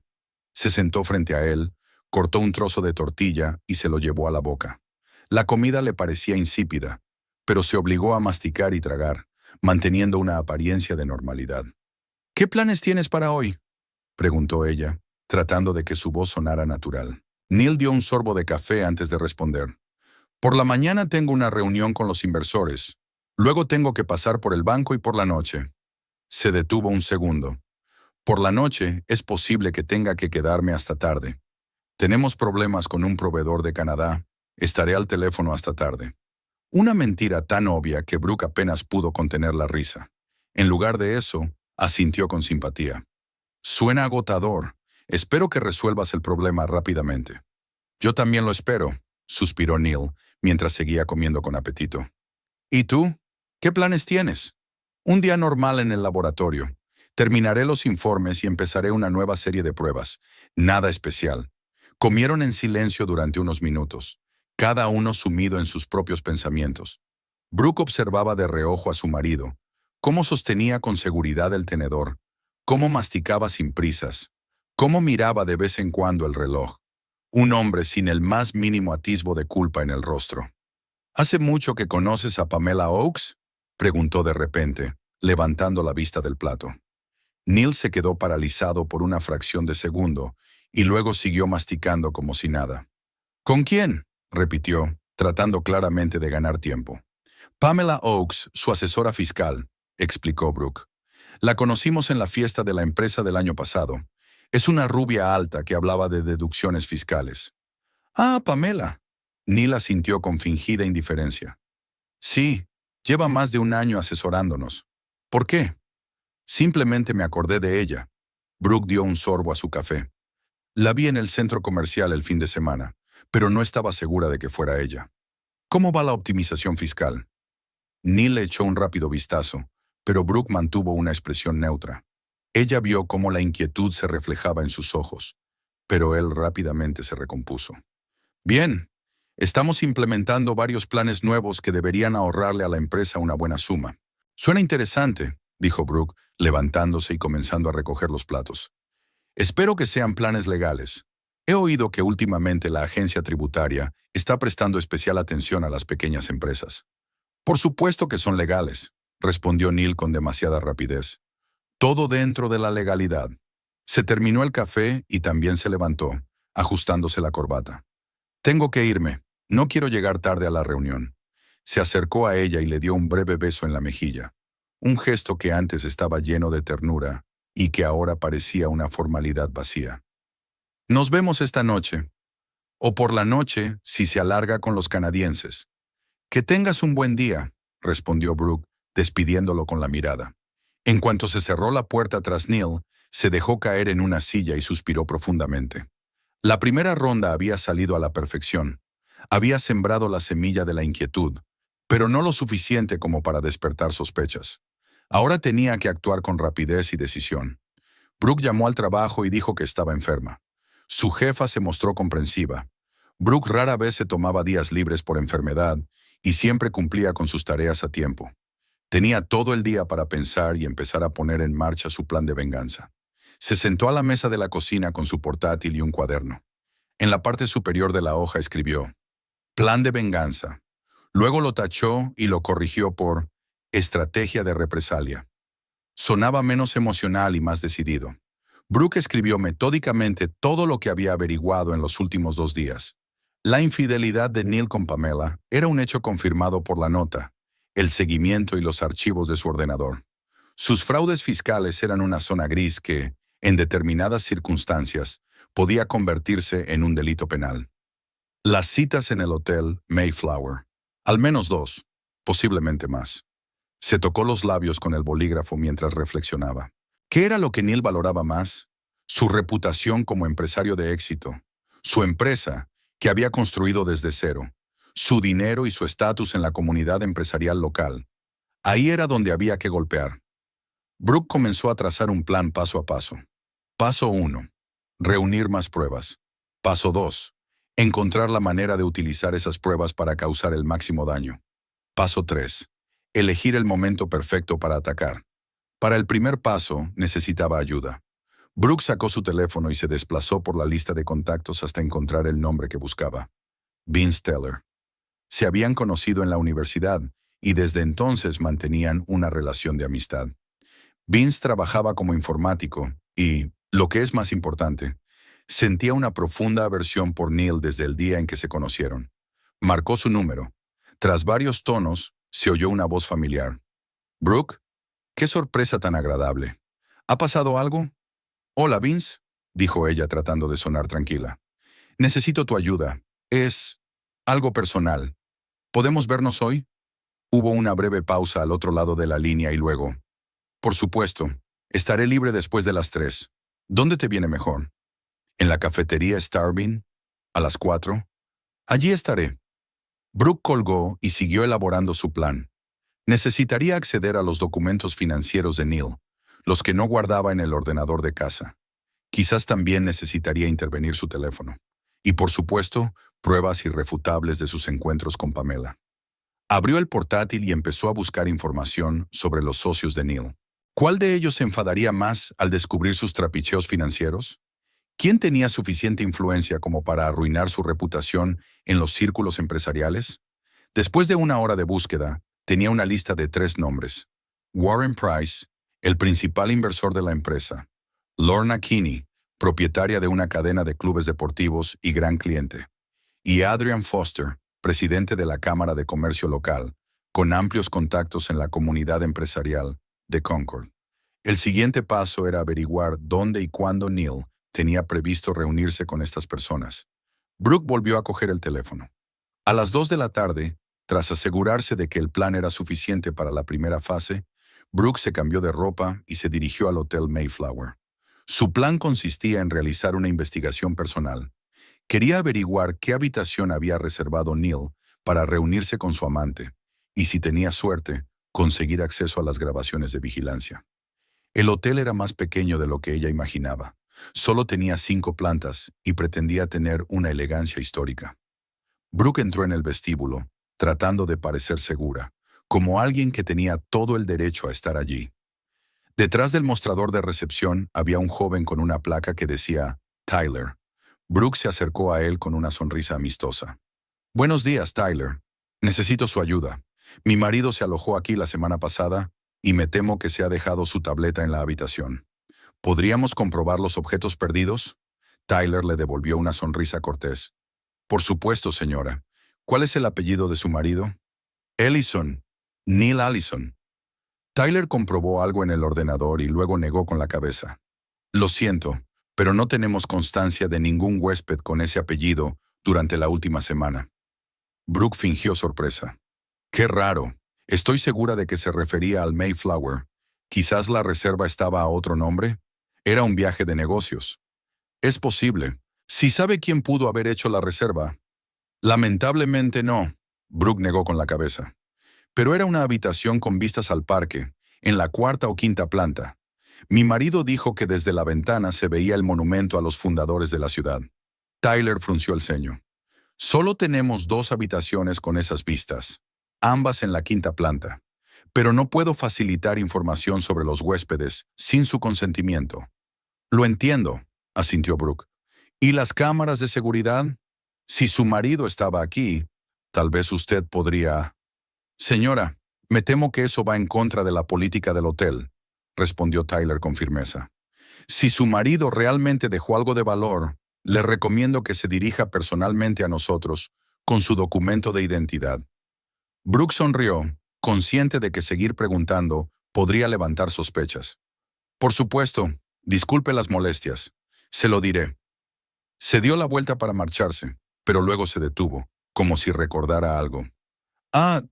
Se sentó frente a él, cortó un trozo de tortilla y se lo llevó a la boca. La comida le parecía insípida, pero se obligó a masticar y tragar, manteniendo una apariencia de normalidad. ¿Qué planes tienes para hoy?, preguntó ella, tratando de que su voz sonara natural. Neil dio un sorbo de café antes de responder. Por la mañana tengo una reunión con los inversores. Luego tengo que pasar por el banco y por la noche. Se detuvo un segundo. Por la noche es posible que tenga que quedarme hasta tarde. Tenemos problemas con un proveedor de Canadá. Estaré al teléfono hasta tarde. Una mentira tan obvia que Brooke apenas pudo contener la risa. En lugar de eso, asintió con simpatía. Suena agotador. Espero que resuelvas el problema rápidamente. Yo también lo espero, suspiró Neil, mientras seguía comiendo con apetito. ¿Y tú? ¿Qué planes tienes? Un día normal en el laboratorio. Terminaré los informes y empezaré una nueva serie de pruebas. Nada especial. Comieron en silencio durante unos minutos, cada uno sumido en sus propios pensamientos. Brooke observaba de reojo a su marido, cómo sostenía con seguridad el tenedor, cómo masticaba sin prisas, cómo miraba de vez en cuando el reloj. Un hombre sin el más mínimo atisbo de culpa en el rostro. ¿Hace mucho que conoces a Pamela Oakes?, preguntó de repente, levantando la vista del plato. Neil se quedó paralizado por una fracción de segundo y luego siguió masticando como si nada. ¿Con quién?, repitió, tratando claramente de ganar tiempo. Pamela Oakes, su asesora fiscal, explicó Brooke. La conocimos en la fiesta de la empresa del año pasado. Es una rubia alta que hablaba de deducciones fiscales. Ah, Pamela. Neil asintió con fingida indiferencia. Sí, lleva más de un año asesorándonos. ¿Por qué? Simplemente me acordé de ella. Brooke dio un sorbo a su café. La vi en el centro comercial el fin de semana, pero no estaba segura de que fuera ella. ¿Cómo va la optimización fiscal? Neil le echó un rápido vistazo, pero Brooke mantuvo una expresión neutra. Ella vio cómo la inquietud se reflejaba en sus ojos, pero él rápidamente se recompuso. Bien, estamos implementando varios planes nuevos que deberían ahorrarle a la empresa una buena suma. Suena interesante, dijo Brooke, levantándose y comenzando a recoger los platos. Espero que sean planes legales. He oído que últimamente la agencia tributaria está prestando especial atención a las pequeñas empresas. Por supuesto que son legales, respondió Neil con demasiada rapidez. Todo dentro de la legalidad. Se terminó el café y también se levantó, ajustándose la corbata. Tengo que irme. No quiero llegar tarde a la reunión. Se acercó a ella y le dio un breve beso en la mejilla. Un gesto que antes estaba lleno de ternura y que ahora parecía una formalidad vacía. Nos vemos esta noche. O por la noche, si se alarga con los canadienses. Que tengas un buen día, respondió Brooke, despidiéndolo con la mirada. En cuanto se cerró la puerta tras Neil, se dejó caer en una silla y suspiró profundamente. La primera ronda había salido a la perfección. Había sembrado la semilla de la inquietud, pero no lo suficiente como para despertar sospechas. Ahora tenía que actuar con rapidez y decisión. Brooke llamó al trabajo y dijo que estaba enferma. Su jefa se mostró comprensiva. Brooke rara vez se tomaba días libres por enfermedad y siempre cumplía con sus tareas a tiempo. Tenía todo el día para pensar y empezar a poner en marcha su plan de venganza. Se sentó a la mesa de la cocina con su portátil y un cuaderno. En la parte superior de la hoja escribió, Plan de venganza. Luego lo tachó y lo corrigió por Estrategia de represalia. Sonaba menos emocional y más decidido. Brooke escribió metódicamente todo lo que había averiguado en los últimos 2 días. La infidelidad de Neil con Pamela era un hecho confirmado por la nota, el seguimiento y los archivos de su ordenador. Sus fraudes fiscales eran una zona gris que, en determinadas circunstancias, podía convertirse en un delito penal. Las citas en el hotel Mayflower. Al menos 2, posiblemente más. Se tocó los labios con el bolígrafo mientras reflexionaba. ¿Qué era lo que Neil valoraba más? Su reputación como empresario de éxito. Su empresa, que había construido desde cero. Su dinero y su estatus en la comunidad empresarial local. Ahí era donde había que golpear. Brooke comenzó a trazar un plan paso a paso. Paso 1. Reunir más pruebas. Paso 2. Encontrar la manera de utilizar esas pruebas para causar el máximo daño. Paso 3. Elegir el momento perfecto para atacar. Para el primer paso, necesitaba ayuda. Brooke sacó su teléfono y se desplazó por la lista de contactos hasta encontrar el nombre que buscaba. Vince Teller. Se habían conocido en la universidad y desde entonces mantenían una relación de amistad. Vince trabajaba como informático y, lo que es más importante, sentía una profunda aversión por Neil desde el día en que se conocieron. Marcó su número. Tras varios tonos, se oyó una voz familiar. «Brooke, qué sorpresa tan agradable. ¿Ha pasado algo?» «Hola, Vince», dijo ella tratando de sonar tranquila. «Necesito tu ayuda. Es algo personal. ¿Podemos vernos hoy?» Hubo una breve pausa al otro lado de la línea y luego, «Por supuesto, estaré libre después de las 3. ¿Dónde te viene mejor?» «En la cafetería Starving, a las 4. Allí estaré». Brooke colgó y siguió elaborando su plan. Necesitaría acceder a los documentos financieros de Neil, los que no guardaba en el ordenador de casa. Quizás también necesitaría intervenir su teléfono. Y por supuesto, pruebas irrefutables de sus encuentros con Pamela. Abrió el portátil y empezó a buscar información sobre los socios de Neil. ¿Cuál de ellos se enfadaría más al descubrir sus trapicheos financieros? ¿Quién tenía suficiente influencia como para arruinar su reputación en los círculos empresariales? Después de una hora de búsqueda, tenía una lista de 3 nombres. Warren Price, el principal inversor de la empresa. Lorna Kinney, propietaria de una cadena de clubes deportivos y gran cliente. Y Adrian Foster, presidente de la Cámara de Comercio local, con amplios contactos en la comunidad empresarial de Concord. El siguiente paso era averiguar dónde y cuándo Neil tenía previsto reunirse con estas personas. Brooke volvió a coger el teléfono. A las 2 de la tarde, tras asegurarse de que el plan era suficiente para la primera fase, Brooke se cambió de ropa y se dirigió al Hotel Mayflower. Su plan consistía en realizar una investigación personal. Quería averiguar qué habitación había reservado Neil para reunirse con su amante, y si tenía suerte, conseguir acceso a las grabaciones de vigilancia. El hotel era más pequeño de lo que ella imaginaba. Solo tenía 5 plantas y pretendía tener una elegancia histórica. Brooke entró en el vestíbulo, tratando de parecer segura, como alguien que tenía todo el derecho a estar allí. Detrás del mostrador de recepción había un joven con una placa que decía Tyler. Brooke se acercó a él con una sonrisa amistosa. Buenos días, Tyler. Necesito su ayuda. Mi marido se alojó aquí la semana pasada y me temo que se ha dejado su tableta en la habitación. ¿Podríamos comprobar los objetos perdidos? Tyler le devolvió una sonrisa cortés. Por supuesto, señora. ¿Cuál es el apellido de su marido? Ellison. Neil Allison. Tyler comprobó algo en el ordenador y luego negó con la cabeza. Lo siento, pero no tenemos constancia de ningún huésped con ese apellido durante la última semana. Brooke fingió sorpresa. Qué raro. Estoy segura de que se refería al Mayflower. Quizás la reserva estaba a otro nombre. Era un viaje de negocios. Es posible. Si sabe quién pudo haber hecho la reserva. Lamentablemente no. Brooke negó con la cabeza. Pero era una habitación con vistas al parque, en la cuarta o quinta planta. Mi marido dijo que desde la ventana se veía el monumento a los fundadores de la ciudad. Tyler frunció el ceño. Solo tenemos 2 habitaciones con esas vistas, ambas en la quinta planta. Pero no puedo facilitar información sobre los huéspedes sin su consentimiento. Lo entiendo, asintió Brooke. ¿Y las cámaras de seguridad? Si su marido estaba aquí, tal vez usted podría... Señora, me temo que eso va en contra de la política del hotel, respondió Tyler con firmeza. Si su marido realmente dejó algo de valor, le recomiendo que se dirija personalmente a nosotros con su documento de identidad. Brooke sonrió, consciente de que seguir preguntando podría levantar sospechas. Por supuesto, disculpe las molestias. Se lo diré. Se dio la vuelta para marcharse, pero luego se detuvo, como si recordara algo.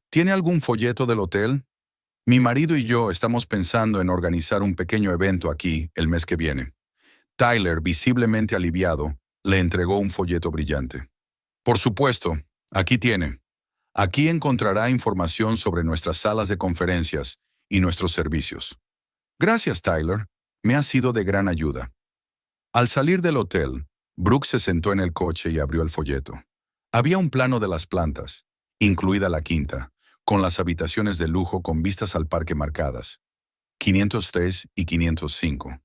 ¿Tiene algún folleto del hotel? Mi marido y yo estamos pensando en organizar un pequeño evento aquí el mes que viene. Tyler, visiblemente aliviado, le entregó un folleto brillante. Por supuesto, aquí tiene. Aquí encontrará información sobre nuestras salas de conferencias y nuestros servicios. Gracias, Tyler. Me ha sido de gran ayuda. Al salir del hotel, Brooke se sentó en el coche y abrió el folleto. Había un plano de las plantas, incluida la quinta, con las habitaciones de lujo con vistas al parque marcadas, 503 y 505.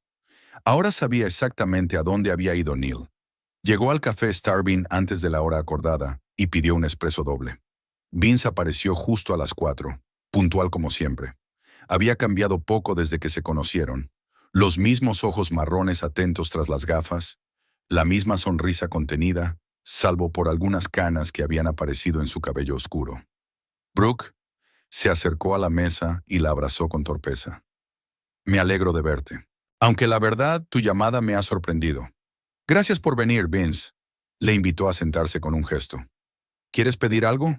Ahora sabía exactamente a dónde había ido Neil. Llegó al café Starbeam antes de la hora acordada y pidió un expreso doble. Vince apareció justo a las 4, puntual como siempre. Había cambiado poco desde que se conocieron. Los mismos ojos marrones atentos tras las gafas, la misma sonrisa contenida, salvo por algunas canas que habían aparecido en su cabello oscuro. Brooke se acercó a la mesa y la abrazó con torpeza. Me alegro de verte. Aunque la verdad, tu llamada me ha sorprendido. Gracias por venir, Vince. Le invitó a sentarse con un gesto. ¿Quieres pedir algo?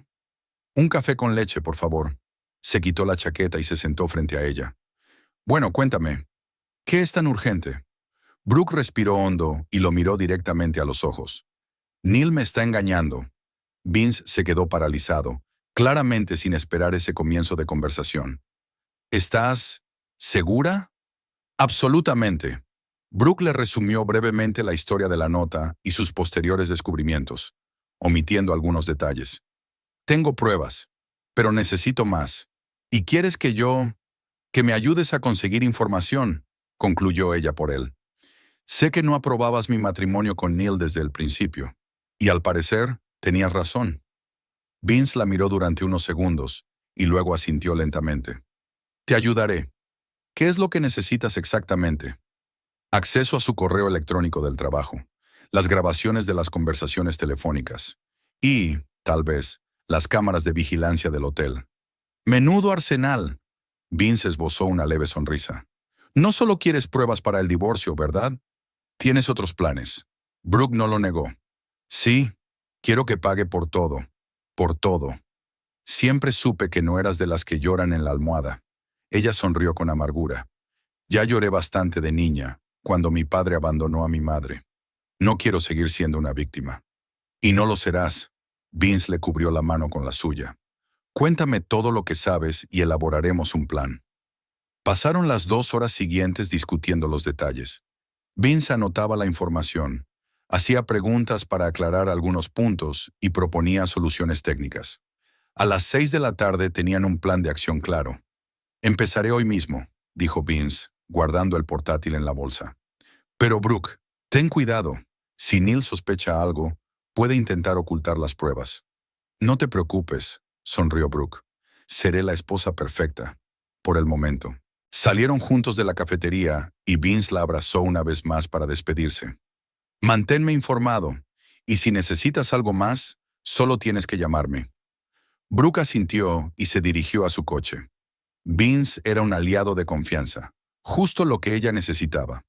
Un café con leche, por favor. Se quitó la chaqueta y se sentó frente a ella. Bueno, cuéntame. ¿Qué es tan urgente? Brooke respiró hondo y lo miró directamente a los ojos. Neil me está engañando. Vince se quedó paralizado, claramente sin esperar ese comienzo de conversación. ¿Estás segura? Absolutamente. Brooke le resumió brevemente la historia de la nota y sus posteriores descubrimientos, omitiendo algunos detalles. Tengo pruebas, pero necesito más. ¿Y quieres que me ayudes a conseguir información? Concluyó ella por él. Sé que no aprobabas mi matrimonio con Neil desde el principio, y al parecer tenías razón. Vince la miró durante unos segundos y luego asintió lentamente. Te ayudaré. ¿Qué es lo que necesitas exactamente? Acceso a su correo electrónico del trabajo, las grabaciones de las conversaciones telefónicas y, tal vez, las cámaras de vigilancia del hotel. Menudo arsenal. Vince esbozó una leve sonrisa. No solo quieres pruebas para el divorcio, ¿verdad? Tienes otros planes. Brooke no lo negó. Sí, quiero que pague por todo. Por todo. Siempre supe que no eras de las que lloran en la almohada. Ella sonrió con amargura. Ya lloré bastante de niña, cuando mi padre abandonó a mi madre. No quiero seguir siendo una víctima. Y no lo serás. Vince le cubrió la mano con la suya. Cuéntame todo lo que sabes y elaboraremos un plan. Pasaron las 2 horas siguientes discutiendo los detalles. Vince anotaba la información, hacía preguntas para aclarar algunos puntos y proponía soluciones técnicas. A las 6 de la tarde tenían un plan de acción claro. Empezaré hoy mismo, dijo Vince, guardando el portátil en la bolsa. Pero Brooke, ten cuidado. Si Neil sospecha algo, puede intentar ocultar las pruebas. No te preocupes, sonrió Brooke. Seré la esposa perfecta, por el momento. Salieron juntos de la cafetería y Vince la abrazó una vez más para despedirse. Manténme informado, y si necesitas algo más, solo tienes que llamarme. Brooke asintió y se dirigió a su coche. Vince era un aliado de confianza, justo lo que ella necesitaba.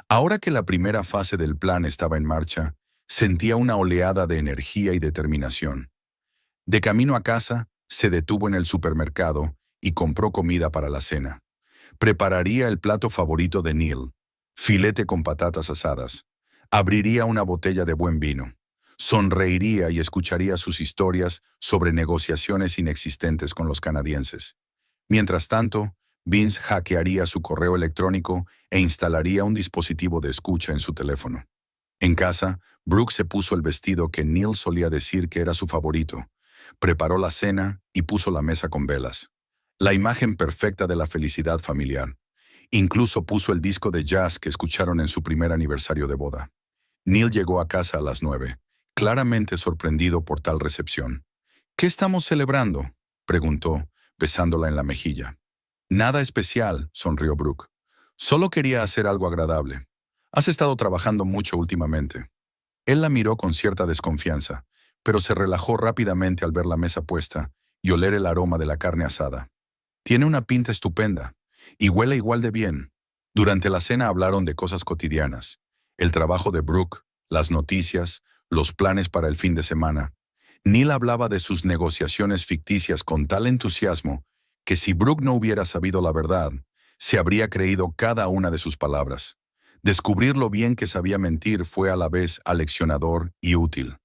Ahora que la primera fase del plan estaba en marcha, sentía una oleada de energía y determinación. De camino a casa, se detuvo en el supermercado y compró comida para la cena. Prepararía el plato favorito de Neil, filete con patatas asadas. Abriría una botella de buen vino. Sonreiría y escucharía sus historias sobre negociaciones inexistentes con los canadienses. Mientras tanto, Vince hackearía su correo electrónico e instalaría un dispositivo de escucha en su teléfono. En casa, Brooke se puso el vestido que Neil solía decir que era su favorito. Preparó la cena y puso la mesa con velas. La imagen perfecta de la felicidad familiar. Incluso puso el disco de jazz que escucharon en su primer aniversario de boda. Neil llegó a casa a las 9, claramente sorprendido por tal recepción. ¿Qué estamos celebrando?, preguntó, besándola en la mejilla. Nada especial, sonrió Brooke. Solo quería hacer algo agradable. Has estado trabajando mucho últimamente. Él la miró con cierta desconfianza, pero se relajó rápidamente al ver la mesa puesta y oler el aroma de la carne asada. Tiene una pinta estupenda, y huele igual de bien. Durante la cena hablaron de cosas cotidianas, el trabajo de Brooke, las noticias, los planes para el fin de semana. Neil hablaba de sus negociaciones ficticias con tal entusiasmo que si Brooke no hubiera sabido la verdad, se habría creído cada una de sus palabras. Descubrir lo bien que sabía mentir fue a la vez aleccionador y útil.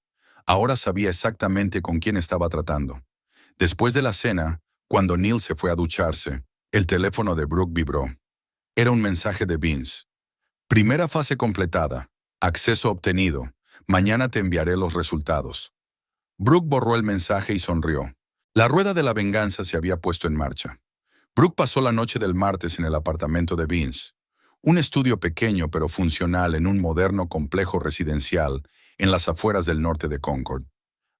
Ahora sabía exactamente con quién estaba tratando. Después de la cena, cuando Neil se fue a ducharse, el teléfono de Brooke vibró. Era un mensaje de Vince. Primera fase completada. Acceso obtenido. Mañana te enviaré los resultados. Brooke borró el mensaje y sonrió. La rueda de la venganza se había puesto en marcha. Brooke pasó la noche del martes en el apartamento de Vince. Un estudio pequeño pero funcional en un moderno complejo residencial en las afueras del norte de Concord.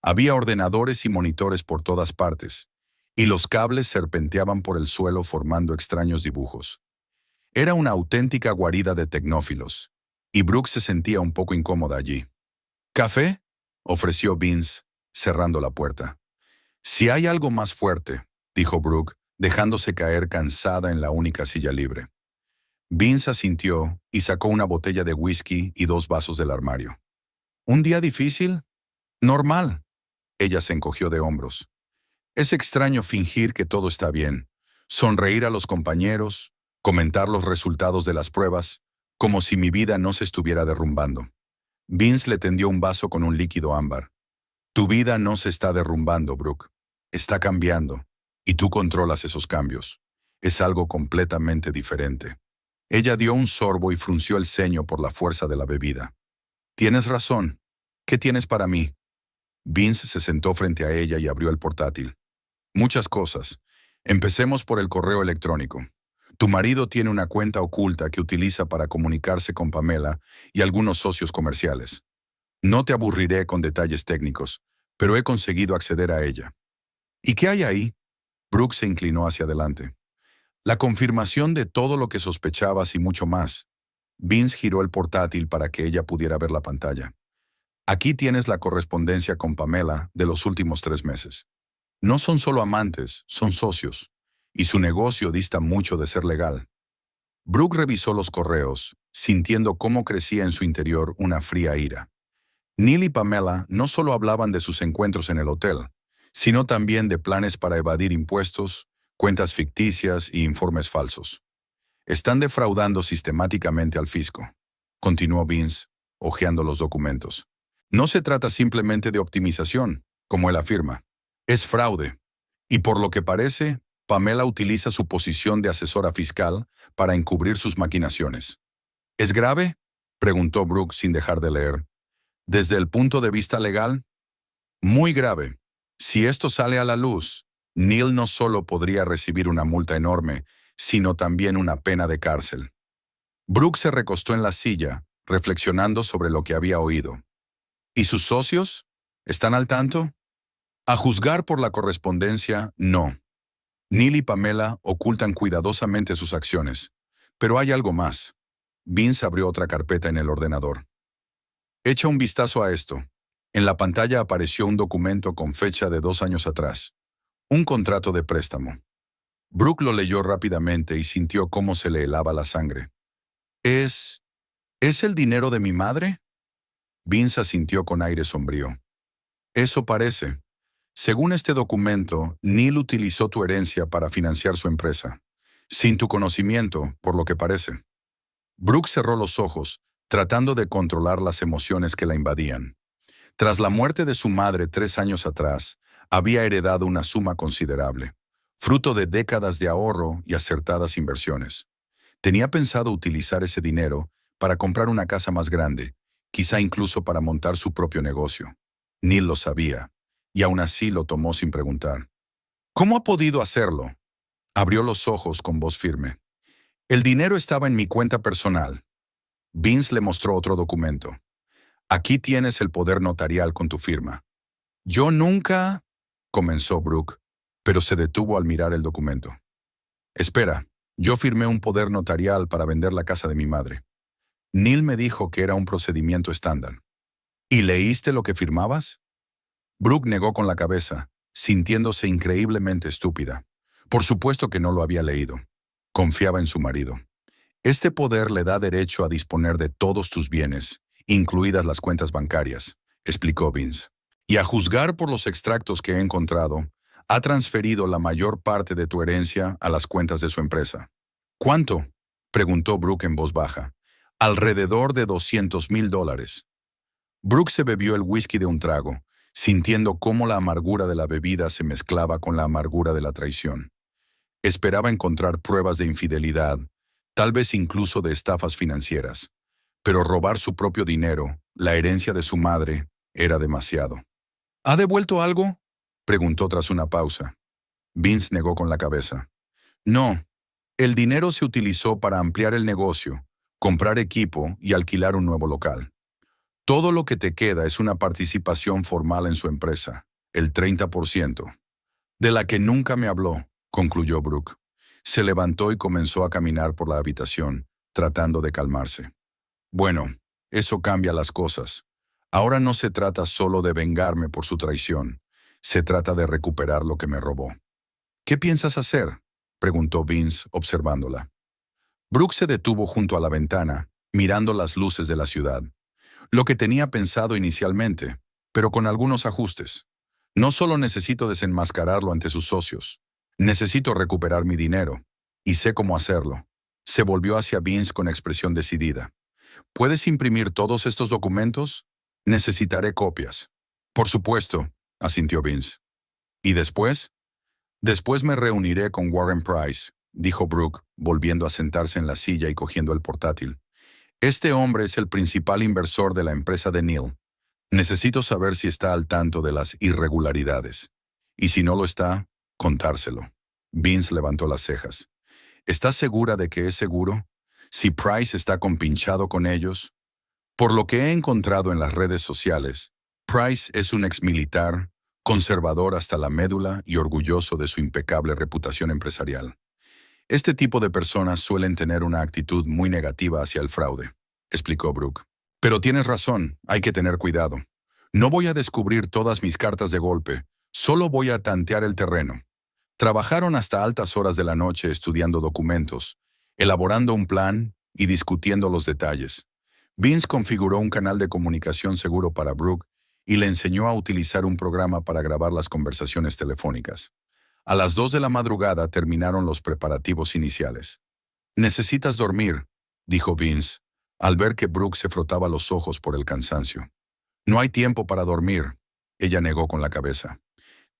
Había ordenadores y monitores por todas partes, y los cables serpenteaban por el suelo formando extraños dibujos. Era una auténtica guarida de tecnófilos, y Brooke se sentía un poco incómoda allí. ¿Café?, ofreció Vince, cerrando la puerta. Si hay algo más fuerte, dijo Brooke, dejándose caer cansada en la única silla libre. Vince asintió y sacó una botella de whisky y 2 vasos del armario. ¿Un día difícil? Normal. Ella se encogió de hombros. Es extraño fingir que todo está bien, sonreír a los compañeros, comentar los resultados de las pruebas, como si mi vida no se estuviera derrumbando. Vince le tendió un vaso con un líquido ámbar. Tu vida no se está derrumbando, Brooke. Está cambiando, y tú controlas esos cambios. Es algo completamente diferente. Ella dio un sorbo y frunció el ceño por la fuerza de la bebida. Tienes razón. ¿Qué tienes para mí? Vince se sentó frente a ella y abrió el portátil. Muchas cosas. Empecemos por el correo electrónico. Tu marido tiene una cuenta oculta que utiliza para comunicarse con Pamela y algunos socios comerciales. No te aburriré con detalles técnicos, pero he conseguido acceder a ella. ¿Y qué hay ahí? Brooke se inclinó hacia adelante. La confirmación de todo lo que sospechabas y mucho más. Vince giró el portátil para que ella pudiera ver la pantalla. Aquí tienes la correspondencia con Pamela de los últimos 3 meses. No son solo amantes, son socios, y su negocio dista mucho de ser legal. Brooke revisó los correos, sintiendo cómo crecía en su interior una fría ira. Neil y Pamela no solo hablaban de sus encuentros en el hotel, sino también de planes para evadir impuestos, cuentas ficticias y informes falsos. Están defraudando sistemáticamente al fisco, continuó Vince, hojeando los documentos. No se trata simplemente de optimización, como él afirma. Es fraude. Y por lo que parece, Pamela utiliza su posición de asesora fiscal para encubrir sus maquinaciones. ¿Es grave?, preguntó Brooke sin dejar de leer. ¿Desde el punto de vista legal? Muy grave. Si esto sale a la luz, Neil no solo podría recibir una multa enorme, sino también una pena de cárcel. Brooke se recostó en la silla, reflexionando sobre lo que había oído. ¿Y sus socios? ¿Están al tanto? A juzgar por la correspondencia, no. Neil y Pamela ocultan cuidadosamente sus acciones. Pero hay algo más. Vince abrió otra carpeta en el ordenador. Echa un vistazo a esto. En la pantalla apareció un documento con fecha de 2 años atrás. Un contrato de préstamo. Brooke lo leyó rápidamente y sintió cómo se le helaba la sangre. ¿Es... ¿Es el dinero de mi madre? Vince asintió con aire sombrío. Eso parece. Según este documento, Neil utilizó tu herencia para financiar su empresa. Sin tu conocimiento, por lo que parece. Brooke cerró los ojos, tratando de controlar las emociones que la invadían. Tras la muerte de su madre 3 años atrás, había heredado una suma considerable, fruto de décadas de ahorro y acertadas inversiones. Tenía pensado utilizar ese dinero para comprar una casa más grande, quizá incluso para montar su propio negocio. Neil lo sabía, y aún así lo tomó sin preguntar. ¿Cómo ha podido hacerlo? Abrió los ojos con voz firme. El dinero estaba en mi cuenta personal. Vince le mostró otro documento. Aquí tienes el poder notarial con tu firma. Yo nunca... comenzó Brooke, pero se detuvo al mirar el documento. Espera, yo firmé un poder notarial para vender la casa de mi madre. Neil me dijo que era un procedimiento estándar. ¿Y leíste lo que firmabas? Brooke negó con la cabeza, sintiéndose increíblemente estúpida. Por supuesto que no lo había leído. Confiaba en su marido. Este poder le da derecho a disponer de todos tus bienes, incluidas las cuentas bancarias, explicó Vince. Y a juzgar por los extractos que he encontrado, ha transferido la mayor parte de tu herencia a las cuentas de su empresa. ¿Cuánto? Preguntó Brooke en voz baja. Alrededor de $200,000. Brooke se bebió el whisky de un trago, sintiendo cómo la amargura de la bebida se mezclaba con la amargura de la traición. Esperaba encontrar pruebas de infidelidad, tal vez incluso de estafas financieras, pero robar su propio dinero, la herencia de su madre, era demasiado. ¿Ha devuelto algo? Preguntó tras una pausa. Vince negó con la cabeza. No, el dinero se utilizó para ampliar el negocio, comprar equipo y alquilar un nuevo local. Todo lo que te queda es una participación formal en su empresa, el 30%, de la que nunca me habló, concluyó Brooke. Se levantó y comenzó a caminar por la habitación, tratando de calmarse. Bueno, eso cambia las cosas. Ahora no se trata solo de vengarme por su traición, se trata de recuperar lo que me robó. ¿Qué piensas hacer?, preguntó Vince, observándola. Brooke se detuvo junto a la ventana, mirando las luces de la ciudad. Lo que tenía pensado inicialmente, pero con algunos ajustes. No solo necesito desenmascararlo ante sus socios, necesito recuperar mi dinero, y sé cómo hacerlo. Se volvió hacia Vince con expresión decidida. ¿Puedes imprimir todos estos documentos? Necesitaré copias. Por supuesto, asintió Vince. ¿Y después? Después me reuniré con Warren Price, dijo Brooke, volviendo a sentarse en la silla y cogiendo el portátil. Este hombre es el principal inversor de la empresa de Neil. Necesito saber si está al tanto de las irregularidades. Y si no lo está, contárselo. Vince levantó las cejas. ¿Estás segura de que es seguro? Si Price está compinchado con ellos. Por lo que he encontrado en las redes sociales, Price es un exmilitar, conservador hasta la médula y orgulloso de su impecable reputación empresarial. Este tipo de personas suelen tener una actitud muy negativa hacia el fraude, explicó Brooke. Pero tienes razón, hay que tener cuidado. No voy a descubrir todas mis cartas de golpe, solo voy a tantear el terreno. Trabajaron hasta altas horas de la noche estudiando documentos, elaborando un plan y discutiendo los detalles. Vince configuró un canal de comunicación seguro para Brooke y le enseñó a utilizar un programa para grabar las conversaciones telefónicas. A las 2 de la madrugada terminaron los preparativos iniciales. «Necesitas dormir», dijo Vince, al ver que Brooke se frotaba los ojos por el cansancio. «No hay tiempo para dormir», ella negó con la cabeza.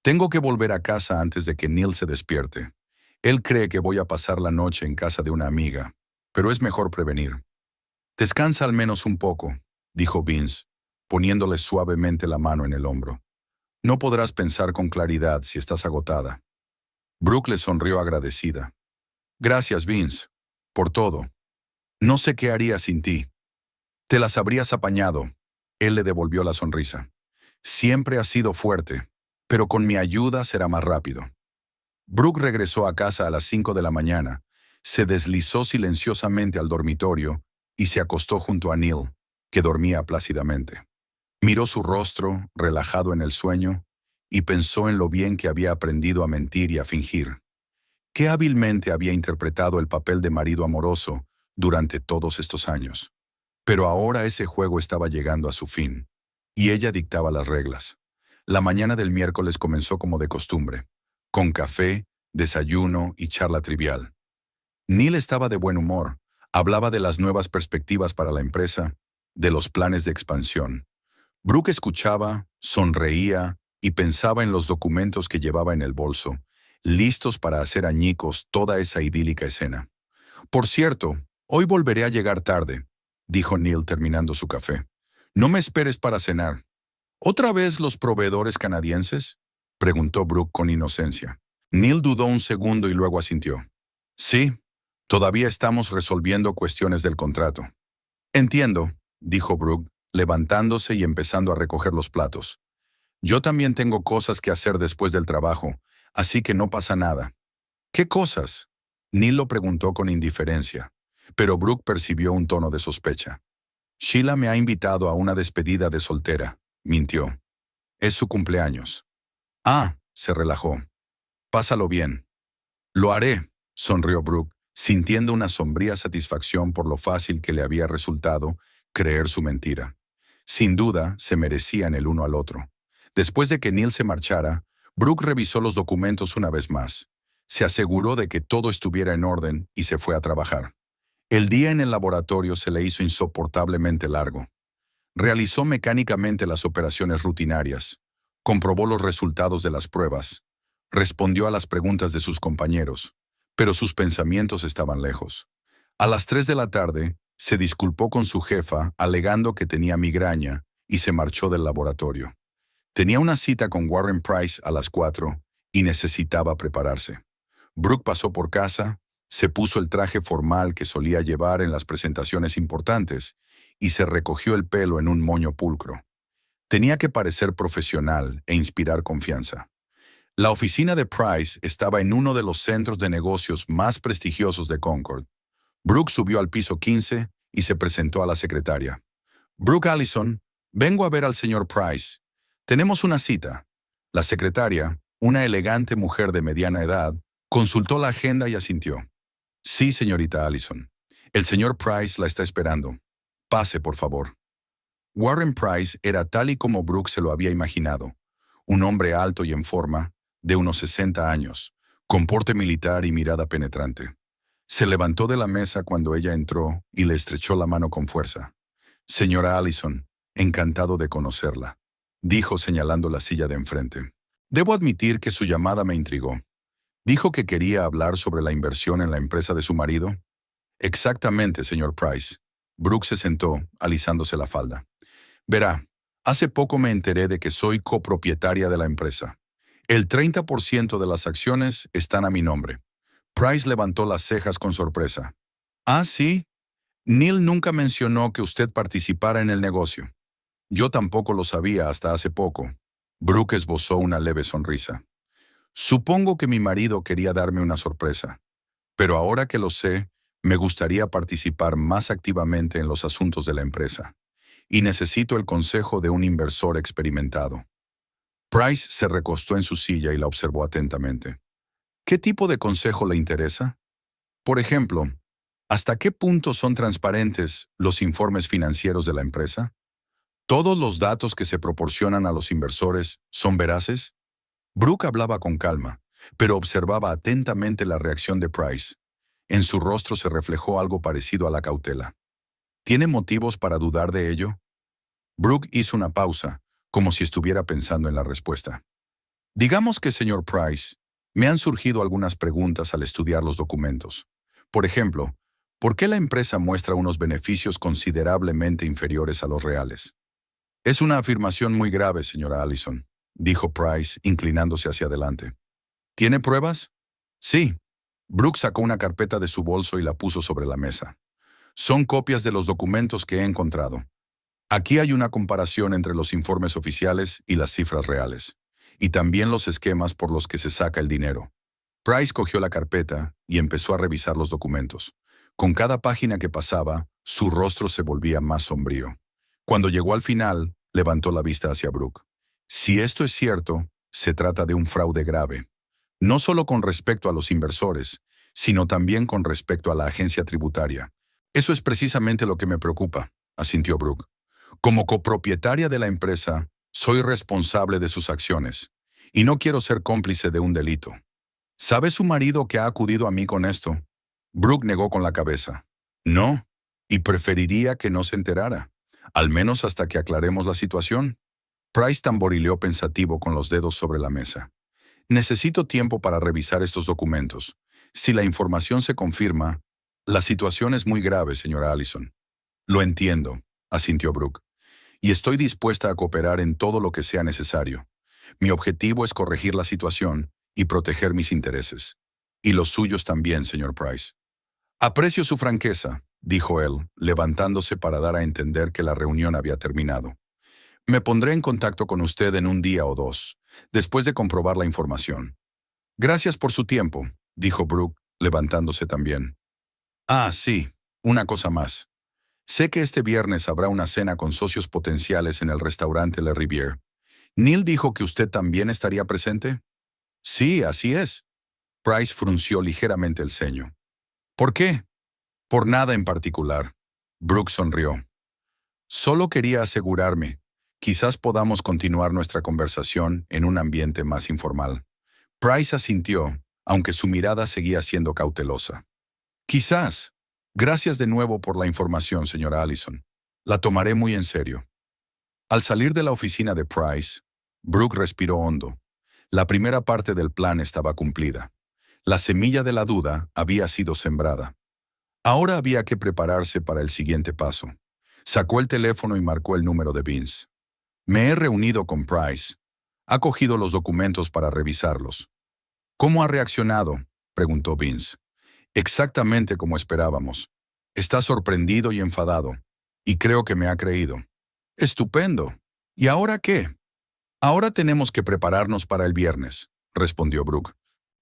«Tengo que volver a casa antes de que Neil se despierte. Él cree que voy a pasar la noche en casa de una amiga, pero es mejor prevenir». «Descansa al menos un poco», dijo Vince, poniéndole suavemente la mano en el hombro. «No podrás pensar con claridad si estás agotada». Brooke le sonrió agradecida. «Gracias, Vince, por todo. No sé qué haría sin ti». Te las habrías apañado. Él le devolvió la sonrisa. Siempre has sido fuerte, pero con mi ayuda será más rápido. Brooke regresó a casa a las 5 de la mañana, se deslizó silenciosamente al dormitorio y se acostó junto a Neil, que dormía plácidamente. Miró su rostro, relajado en el sueño, y pensó en lo bien que había aprendido a mentir y a fingir. Qué hábilmente había interpretado el papel de marido amoroso durante todos estos años. Pero ahora ese juego estaba llegando a su fin, y ella dictaba las reglas. La mañana del miércoles comenzó como de costumbre, con café, desayuno y charla trivial. Neil estaba de buen humor, hablaba de las nuevas perspectivas para la empresa, de los planes de expansión. Brooke escuchaba, sonreía y pensaba en los documentos que llevaba en el bolso, listos para hacer añicos toda esa idílica escena. Por cierto, hoy volveré a llegar tarde, dijo Neil terminando su café. No me esperes para cenar. ¿Otra vez los proveedores canadienses?, preguntó Brooke con inocencia. Neil dudó un segundo y luego asintió. Sí, todavía estamos resolviendo cuestiones del contrato. Entiendo, dijo Brooke, levantándose y empezando a recoger los platos. Yo también tengo cosas que hacer después del trabajo, así que no pasa nada. ¿Qué cosas?, Neil lo preguntó con indiferencia, pero Brooke percibió un tono de sospecha. Sheila me ha invitado a una despedida de soltera, mintió. Es su cumpleaños. Ah, se relajó. Pásalo bien. Lo haré, sonrió Brooke, sintiendo una sombría satisfacción por lo fácil que le había resultado creer su mentira. Sin duda, se merecían el uno al otro. Después de que Neil se marchara, Brooke revisó los documentos una vez más. Se aseguró de que todo estuviera en orden y se fue a trabajar. El día en el laboratorio se le hizo insoportablemente largo. Realizó mecánicamente las operaciones rutinarias, comprobó los resultados de las pruebas, respondió a las preguntas de sus compañeros, pero sus pensamientos estaban lejos. A las 3 de la tarde, se disculpó con su jefa alegando que tenía migraña y se marchó del laboratorio. Tenía una cita con Warren Price a las 4 y necesitaba prepararse. Brooke pasó por casa, se puso el traje formal que solía llevar en las presentaciones importantes y se recogió el pelo en un moño pulcro. Tenía que parecer profesional e inspirar confianza. La oficina de Price estaba en uno de los centros de negocios más prestigiosos de Concord. Brooke subió al piso 15 y se presentó a la secretaria. Brooke Allison, vengo a ver al señor Price. Tenemos una cita. La secretaria, una elegante mujer de mediana edad, consultó la agenda y asintió. Sí, señorita Allison. El señor Price la está esperando. Pase, por favor. Warren Price era tal y como Brooke se lo había imaginado. Un hombre alto y en forma, de unos 60 años, con porte militar y mirada penetrante. Se levantó de la mesa cuando ella entró y le estrechó la mano con fuerza. Señora Allison, encantado de conocerla, dijo señalando la silla de enfrente. Debo admitir que su llamada me intrigó. ¿Dijo que quería hablar sobre la inversión en la empresa de su marido? Exactamente, señor Price. Brooke se sentó, alisándose la falda. Verá, hace poco me enteré de que soy copropietaria de la empresa. El 30% de las acciones están a mi nombre. Price levantó las cejas con sorpresa. Ah, sí. Neil nunca mencionó que usted participara en el negocio. Yo tampoco lo sabía hasta hace poco. Brooke esbozó una leve sonrisa. Supongo que mi marido quería darme una sorpresa. Pero ahora que lo sé, me gustaría participar más activamente en los asuntos de la empresa. Y necesito el consejo de un inversor experimentado. Price se recostó en su silla y la observó atentamente. ¿Qué tipo de consejo le interesa? Por ejemplo, ¿hasta qué punto son transparentes los informes financieros de la empresa? ¿Todos los datos que se proporcionan a los inversores son veraces? Brooke hablaba con calma, pero observaba atentamente la reacción de Price. En su rostro se reflejó algo parecido a la cautela. ¿Tiene motivos para dudar de ello? Brooke hizo una pausa, como si estuviera pensando en la respuesta. Digamos que, señor Price, me han surgido algunas preguntas al estudiar los documentos. Por ejemplo, ¿por qué la empresa muestra unos beneficios considerablemente inferiores a los reales? Es una afirmación muy grave, señora Allison, dijo Price, inclinándose hacia adelante. ¿Tiene pruebas? Sí. Brooke sacó una carpeta de su bolso y la puso sobre la mesa. Son copias de los documentos que he encontrado. Aquí hay una comparación entre los informes oficiales y las cifras reales, y también los esquemas por los que se saca el dinero. Price cogió la carpeta y empezó a revisar los documentos. Con cada página que pasaba, su rostro se volvía más sombrío. Cuando llegó al final, levantó la vista hacia Brooke. Si esto es cierto, se trata de un fraude grave. No solo con respecto a los inversores, sino también con respecto a la agencia tributaria. Eso es precisamente lo que me preocupa, asintió Brooke. Como copropietaria de la empresa, soy responsable de sus acciones, y no quiero ser cómplice de un delito. ¿Sabe su marido que ha acudido a mí con esto? Brooke negó con la cabeza. No, y preferiría que no se enterara, al menos hasta que aclaremos la situación. Price tamborileó pensativo con los dedos sobre la mesa. Necesito tiempo para revisar estos documentos. Si la información se confirma, la situación es muy grave, señora Allison. Lo entiendo, asintió Brooke, y estoy dispuesta a cooperar en todo lo que sea necesario. Mi objetivo es corregir la situación y proteger mis intereses. Y los suyos también, señor Price. Aprecio su franqueza, dijo él, levantándose para dar a entender que la reunión había terminado. Me pondré en contacto con usted en un día o dos, después de comprobar la información. Gracias por su tiempo, dijo Brooke, levantándose también. Ah, sí, una cosa más. Sé que este viernes habrá una cena con socios potenciales en el restaurante Le Riviere. ¿Neil dijo que usted también estaría presente? Sí, así es. Price frunció ligeramente el ceño. ¿Por qué? Por nada en particular. Brooke sonrió. Solo quería asegurarme. Quizás podamos continuar nuestra conversación en un ambiente más informal. Price asintió, aunque su mirada seguía siendo cautelosa. Quizás. Gracias de nuevo por la información, señora Allison. La tomaré muy en serio. Al salir de la oficina de Price, Brooke respiró hondo. La primera parte del plan estaba cumplida. La semilla de la duda había sido sembrada. Ahora había que prepararse para el siguiente paso. Sacó el teléfono y marcó el número de Vince. Me he reunido con Price. Ha cogido los documentos para revisarlos. ¿Cómo ha reaccionado?, preguntó Vince. Exactamente como esperábamos. Está sorprendido y enfadado. Y creo que me ha creído. Estupendo. ¿Y ahora qué? Ahora tenemos que prepararnos para el viernes, respondió Brooke.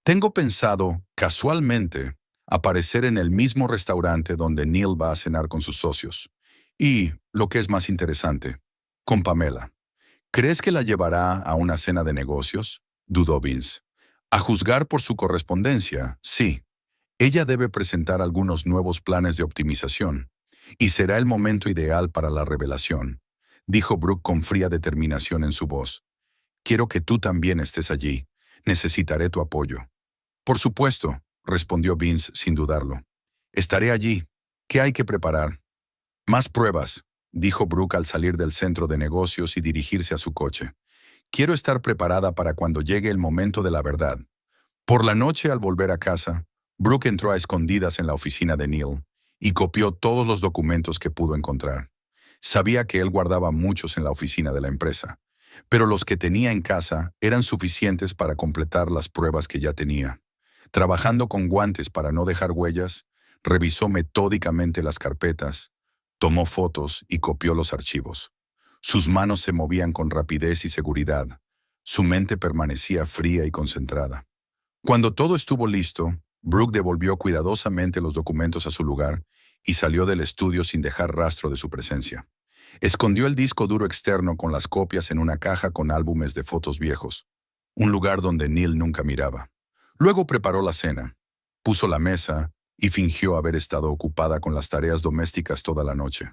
Tengo pensado, casualmente, aparecer en el mismo restaurante donde Neil va a cenar con sus socios. Y, lo que es más interesante, con Pamela. ¿Crees que la llevará a una cena de negocios?, dudó Vince. A juzgar por su correspondencia, sí. Ella debe presentar algunos nuevos planes de optimización, y será el momento ideal para la revelación, dijo Brooke con fría determinación en su voz. Quiero que tú también estés allí. Necesitaré tu apoyo. Por supuesto, respondió Vince sin dudarlo. Estaré allí. ¿Qué hay que preparar? Más pruebas, dijo Brooke al salir del centro de negocios y dirigirse a su coche. Quiero estar preparada para cuando llegue el momento de la verdad. Por la noche, al volver a casa, Brooke entró a escondidas en la oficina de Neil y copió todos los documentos que pudo encontrar. Sabía que él guardaba muchos en la oficina de la empresa, pero los que tenía en casa eran suficientes para completar las pruebas que ya tenía. Trabajando con guantes para no dejar huellas, revisó metódicamente las carpetas, tomó fotos y copió los archivos. Sus manos se movían con rapidez y seguridad. Su mente permanecía fría y concentrada. Cuando todo estuvo listo, Brooke devolvió cuidadosamente los documentos a su lugar y salió del estudio sin dejar rastro de su presencia. Escondió el disco duro externo con las copias en una caja con álbumes de fotos viejos, un lugar donde Neil nunca miraba. Luego preparó la cena, puso la mesa y fingió haber estado ocupada con las tareas domésticas toda la noche.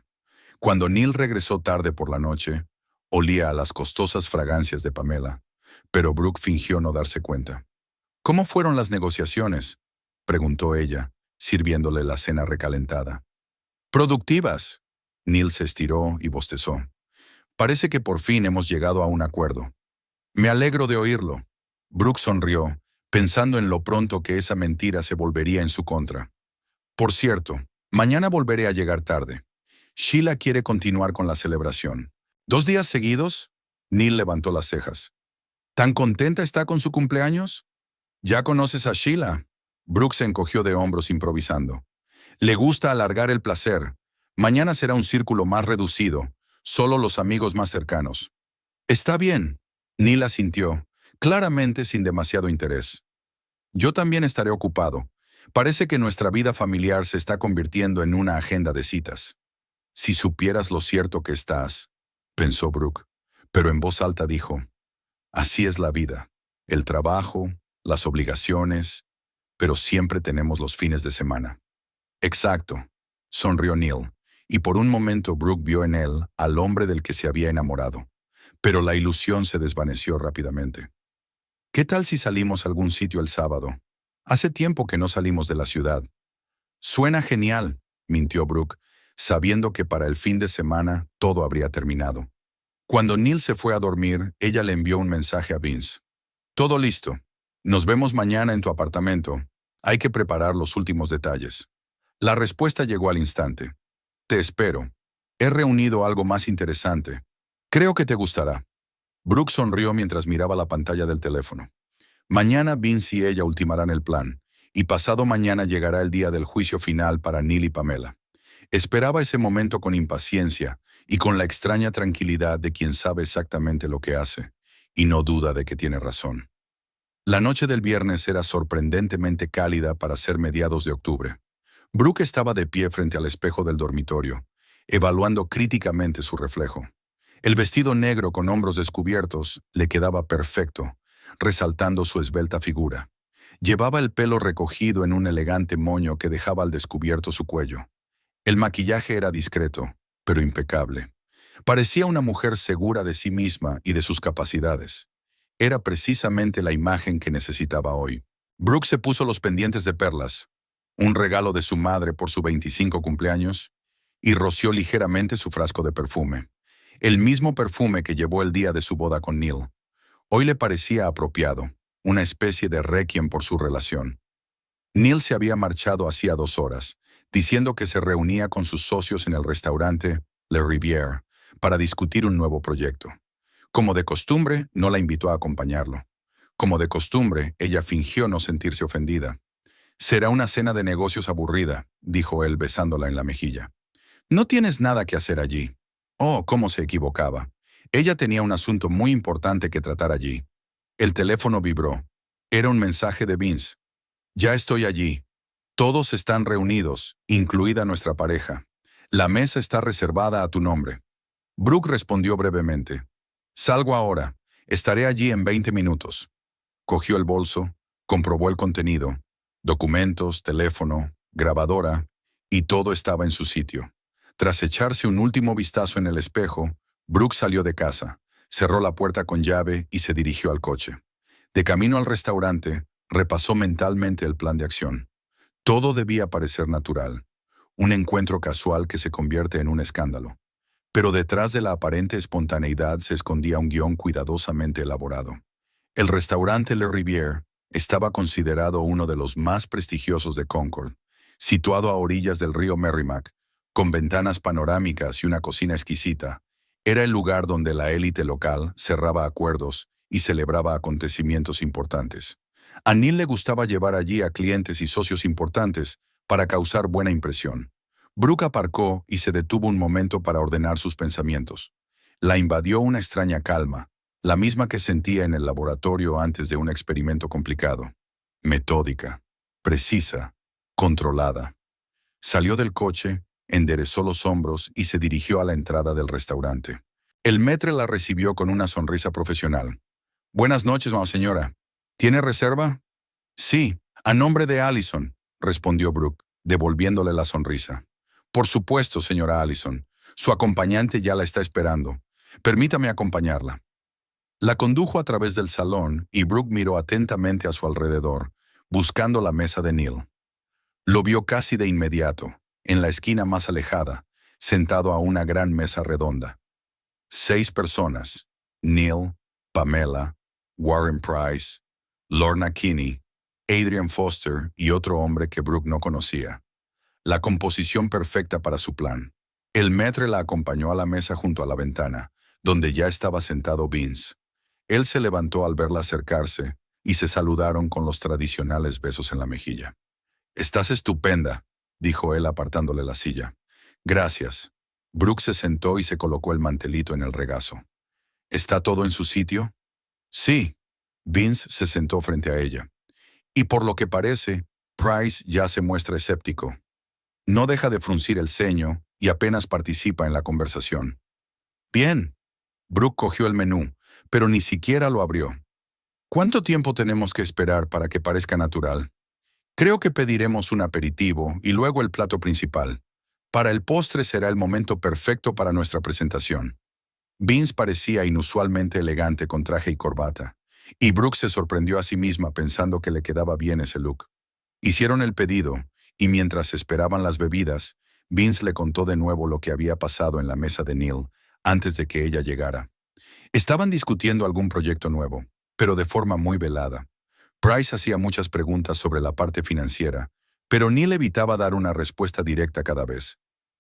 Cuando Neil regresó tarde por la noche, olía a las costosas fragancias de Pamela, pero Brooke fingió no darse cuenta. ¿Cómo fueron las negociaciones?, preguntó ella, sirviéndole la cena recalentada. Productivas. Neil se estiró y bostezó. Parece que por fin hemos llegado a un acuerdo. Me alegro de oírlo. Brooke sonrió, pensando en lo pronto que esa mentira se volvería en su contra. Por cierto, mañana volveré a llegar tarde. Sheila quiere continuar con la celebración. ¿2 días seguidos? Neil levantó las cejas. ¿Tan contenta está con su cumpleaños? ¿Ya conoces a Sheila? Brooke se encogió de hombros improvisando. Le gusta alargar el placer. Mañana será un círculo más reducido, solo los amigos más cercanos. Está bien. Neil asintió, claramente sin demasiado interés. Yo también estaré ocupado. Parece que nuestra vida familiar se está convirtiendo en una agenda de citas. Si supieras lo cierto que estás, pensó Brooke, pero en voz alta dijo, así es la vida. El trabajo, las obligaciones, pero siempre tenemos los fines de semana. Exacto, sonrió Neil, y por un momento Brooke vio en él al hombre del que se había enamorado, pero la ilusión se desvaneció rápidamente. ¿Qué tal si salimos a algún sitio el sábado? Hace tiempo que no salimos de la ciudad. Suena genial, mintió Brooke, sabiendo que para el fin de semana todo habría terminado. Cuando Neil se fue a dormir, ella le envió un mensaje a Vince. Todo listo. Nos vemos mañana en tu apartamento. Hay que preparar los últimos detalles. La respuesta llegó al instante. Te espero. He reunido algo más interesante. Creo que te gustará. Brooke sonrió mientras miraba la pantalla del teléfono. Mañana Vince y ella ultimarán el plan, y pasado mañana llegará el día del juicio final para Neil y Pamela. Esperaba ese momento con impaciencia y con la extraña tranquilidad de quien sabe exactamente lo que hace, y no duda de que tiene razón. La noche del viernes era sorprendentemente cálida para ser mediados de octubre. Brooke estaba de pie frente al espejo del dormitorio, evaluando críticamente su reflejo. El vestido negro con hombros descubiertos le quedaba perfecto, resaltando su esbelta figura. Llevaba el pelo recogido en un elegante moño que dejaba al descubierto su cuello. El maquillaje era discreto, pero impecable. Parecía una mujer segura de sí misma y de sus capacidades. Era precisamente la imagen que necesitaba hoy. Brooke se puso los pendientes de perlas, un regalo de su madre por su 25 cumpleaños, y roció ligeramente su frasco de perfume. El mismo perfume que llevó el día de su boda con Neil. Hoy le parecía apropiado, una especie de requiem por su relación. Neil se había marchado hacía 2 horas, diciendo que se reunía con sus socios en el restaurante Le Rivière para discutir un nuevo proyecto. Como de costumbre, no la invitó a acompañarlo. Como de costumbre, ella fingió no sentirse ofendida. Será una cena de negocios aburrida, dijo él besándola en la mejilla. No tienes nada que hacer allí. Oh, cómo se equivocaba. Ella tenía un asunto muy importante que tratar allí. El teléfono vibró. Era un mensaje de Vince. Ya estoy allí. Todos están reunidos, incluida nuestra pareja. La mesa está reservada a tu nombre. Brooke respondió brevemente. Salgo ahora. Estaré allí en 20 minutos. Cogió el bolso, comprobó el contenido. Documentos, teléfono, grabadora, y todo estaba en su sitio. Tras echarse un último vistazo en el espejo, Brooke salió de casa, cerró la puerta con llave y se dirigió al coche. De camino al restaurante, repasó mentalmente el plan de acción. Todo debía parecer natural, un encuentro casual que se convierte en un escándalo. Pero detrás de la aparente espontaneidad se escondía un guión cuidadosamente elaborado. El restaurante Le Rivière estaba considerado uno de los más prestigiosos de Concord, situado a orillas del río Merrimack, con ventanas panorámicas y una cocina exquisita. Era el lugar donde la élite local cerraba acuerdos y celebraba acontecimientos importantes. A Neil le gustaba llevar allí a clientes y socios importantes para causar buena impresión. Brooke aparcó y se detuvo un momento para ordenar sus pensamientos. La invadió una extraña calma, la misma que sentía en el laboratorio antes de un experimento complicado. Metódica, precisa, controlada. Salió del coche, enderezó los hombros y se dirigió a la entrada del restaurante. El maître la recibió con una sonrisa profesional. Buenas noches, señora. ¿Tiene reserva? Sí, a nombre de Allison, respondió Brooke, devolviéndole la sonrisa. Por supuesto, señora Allison. Su acompañante ya la está esperando. Permítame acompañarla. La condujo a través del salón y Brooke miró atentamente a su alrededor, buscando la mesa de Neil. Lo vio casi de inmediato, en la esquina más alejada, sentado a una gran mesa redonda. 6 personas: Neil, Pamela, Warren Price, Lorna Kinney, Adrian Foster y otro hombre que Brooke no conocía. La composición perfecta para su plan. El maître la acompañó a la mesa junto a la ventana, donde ya estaba sentado Vince. Él se levantó al verla acercarse y se saludaron con los tradicionales besos en la mejilla. «Estás estupenda», dijo él apartándole la silla. Gracias. Brooke se sentó y se colocó el mantelito en el regazo. ¿Está todo en su sitio? Sí. Vince se sentó frente a ella. Y por lo que parece, Price ya se muestra escéptico. No deja de fruncir el ceño y apenas participa en la conversación. Bien. Brooke cogió el menú, pero ni siquiera lo abrió. ¿Cuánto tiempo tenemos que esperar para que parezca natural? Creo que pediremos un aperitivo y luego el plato principal. Para el postre será el momento perfecto para nuestra presentación. Vince parecía inusualmente elegante con traje y corbata, y Brooke se sorprendió a sí misma pensando que le quedaba bien ese look. Hicieron el pedido, y mientras esperaban las bebidas, Vince le contó de nuevo lo que había pasado en la mesa de Neil antes de que ella llegara. Estaban discutiendo algún proyecto nuevo, pero de forma muy velada. Price hacía muchas preguntas sobre la parte financiera, pero Neil evitaba dar una respuesta directa cada vez.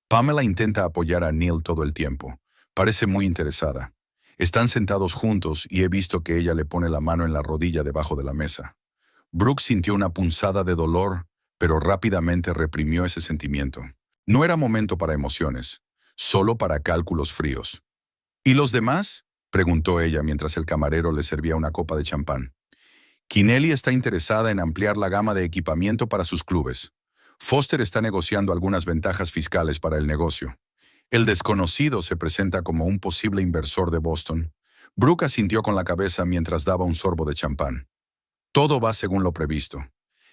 Pamela intenta apoyar a Neil todo el tiempo. Parece muy interesada. Están sentados juntos y he visto que ella le pone la mano en la rodilla debajo de la mesa. Brooke sintió una punzada de dolor, pero rápidamente reprimió ese sentimiento. No era momento para emociones, solo para cálculos fríos. ¿Y los demás?, preguntó ella mientras el camarero le servía una copa de champán. Kinelli está interesada en ampliar la gama de equipamiento para sus clubes. Foster está negociando algunas ventajas fiscales para el negocio. El desconocido se presenta como un posible inversor de Boston. Brooke asintió con la cabeza mientras daba un sorbo de champán. Todo va según lo previsto.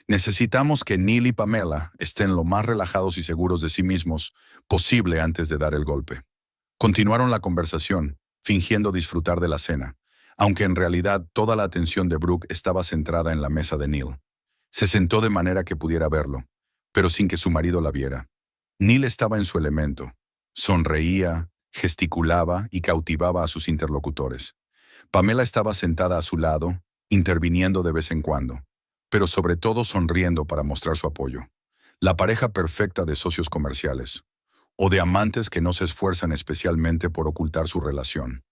Necesitamos que Neil y Pamela estén lo más relajados y seguros de sí mismos posible antes de dar el golpe. Continuaron la conversación, fingiendo disfrutar de la cena, aunque en realidad toda la atención de Brooke estaba centrada en la mesa de Neil. Se sentó de manera que pudiera verlo, pero sin que su marido la viera. Neil estaba en su elemento. Sonreía, gesticulaba y cautivaba a sus interlocutores. Pamela estaba sentada a su lado, interviniendo de vez en cuando, pero sobre todo sonriendo para mostrar su apoyo. La pareja perfecta de socios comerciales, o de amantes que no se esfuerzan especialmente por ocultar su relación.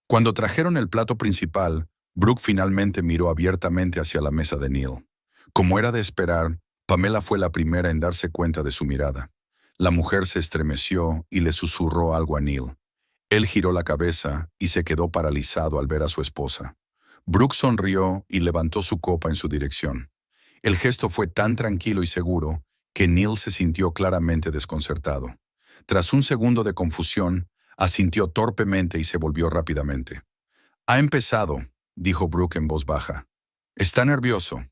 Cuando trajeron el plato principal, Brooke finalmente miró abiertamente hacia la mesa de Neil. Como era de esperar, Pamela fue la primera en darse cuenta de su mirada. La mujer se estremeció y le susurró algo a Neil. Él giró la cabeza y se quedó paralizado al ver a su esposa. Brooke sonrió y levantó su copa en su dirección. El gesto fue tan tranquilo y seguro que Neil se sintió claramente desconcertado. Tras un segundo de confusión, asintió torpemente y se volvió rápidamente. «Ha empezado», dijo Brooke en voz baja. «Está nervioso».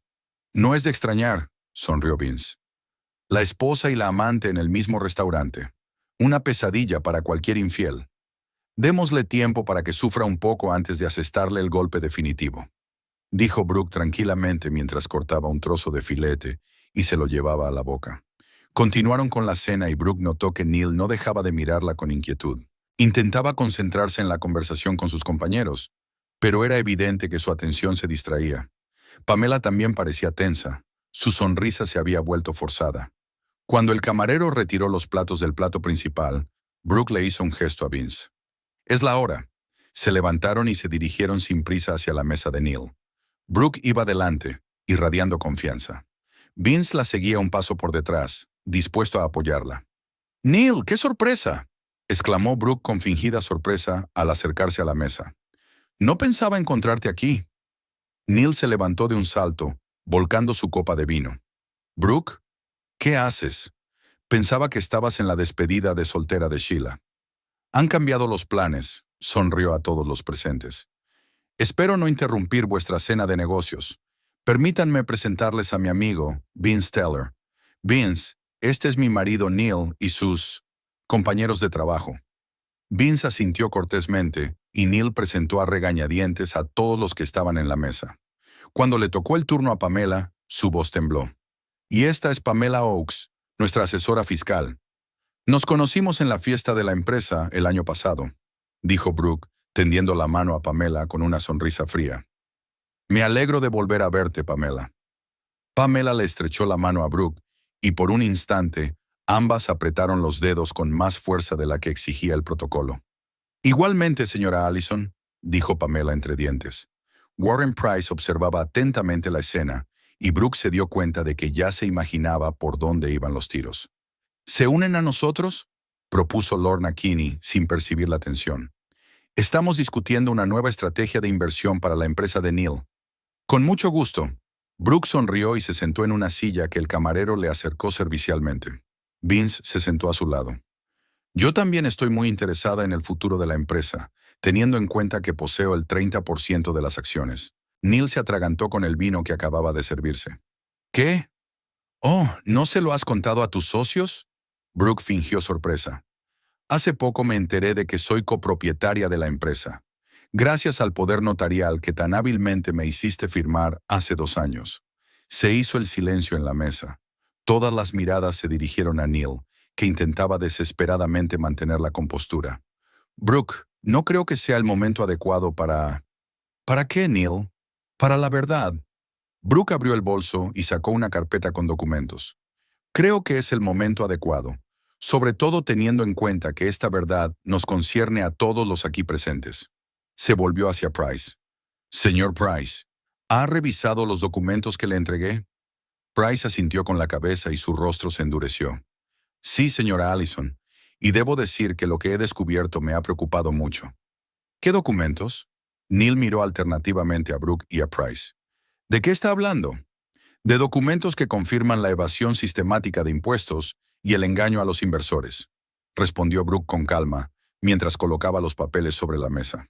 «No es de extrañar», sonrió Vince. «La esposa y la amante en el mismo restaurante. Una pesadilla para cualquier infiel. Démosle tiempo para que sufra un poco antes de asestarle el golpe definitivo», dijo Brooke tranquilamente mientras cortaba un trozo de filete y se lo llevaba a la boca. Continuaron con la cena y Brooke notó que Neil no dejaba de mirarla con inquietud. Intentaba concentrarse en la conversación con sus compañeros, pero era evidente que su atención se distraía. Pamela también parecía tensa. Su sonrisa se había vuelto forzada. Cuando el camarero retiró los platos del plato principal, Brooke le hizo un gesto a Vince. «Es la hora». Se levantaron y se dirigieron sin prisa hacia la mesa de Neil. Brooke iba delante, irradiando confianza. Vince la seguía un paso por detrás, dispuesto a apoyarla. «Neil, qué sorpresa», exclamó Brooke con fingida sorpresa al acercarse a la mesa. «No pensaba encontrarte aquí». Neil se levantó de un salto, volcando su copa de vino. «Brooke, ¿qué haces? Pensaba que estabas en la despedida de soltera de Sheila». «Han cambiado los planes», sonrió a todos los presentes. «Espero no interrumpir vuestra cena de negocios. Permítanme presentarles a mi amigo, Vince Teller. Vince, este es mi marido Neil y sus compañeros de trabajo». Vince asintió cortésmente y Neil presentó a regañadientes a todos los que estaban en la mesa. Cuando le tocó el turno a Pamela, su voz tembló. «Y esta es Pamela Oakes, nuestra asesora fiscal. Nos conocimos en la fiesta de la empresa el año pasado», dijo Brooke, tendiendo la mano a Pamela con una sonrisa fría. «Me alegro de volver a verte, Pamela». Pamela le estrechó la mano a Brooke y por un instante ambas apretaron los dedos con más fuerza de la que exigía el protocolo. «Igualmente, señora Allison», dijo Pamela entre dientes. Warren Price observaba atentamente la escena y Brooke se dio cuenta de que ya se imaginaba por dónde iban los tiros. ¿Se unen a nosotros?, propuso Lorna Kinney sin percibir la tensión. Estamos discutiendo una nueva estrategia de inversión para la empresa de Neil. Con mucho gusto. Brooke sonrió y se sentó en una silla que el camarero le acercó servicialmente. Vince se sentó a su lado. Yo también estoy muy interesada en el futuro de la empresa, teniendo en cuenta que poseo el 30% de las acciones. Neil se atragantó con el vino que acababa de servirse. ¿Qué? Oh, ¿no se lo has contado a tus socios? Brooke fingió sorpresa. Hace poco me enteré de que soy copropietaria de la empresa, gracias al poder notarial que tan hábilmente me hiciste firmar hace 2 años. Se hizo el silencio en la mesa. Todas las miradas se dirigieron a Neil, que intentaba desesperadamente mantener la compostura. Brooke, no creo que sea el momento adecuado para... ¿Para qué, Neil? Para la verdad. Brooke abrió el bolso y sacó una carpeta con documentos. Creo que es el momento adecuado, sobre todo teniendo en cuenta que esta verdad nos concierne a todos los aquí presentes. Se volvió hacia Price. Señor Price, ¿ha revisado los documentos que le entregué? Price asintió con la cabeza y su rostro se endureció. Sí, señora Allison, y debo decir que lo que he descubierto me ha preocupado mucho. ¿Qué documentos? Neil miró alternativamente a Brooke y a Price. ¿De qué está hablando? De documentos que confirman la evasión sistemática de impuestos y el engaño a los inversores, respondió Brooke con calma, mientras colocaba los papeles sobre la mesa.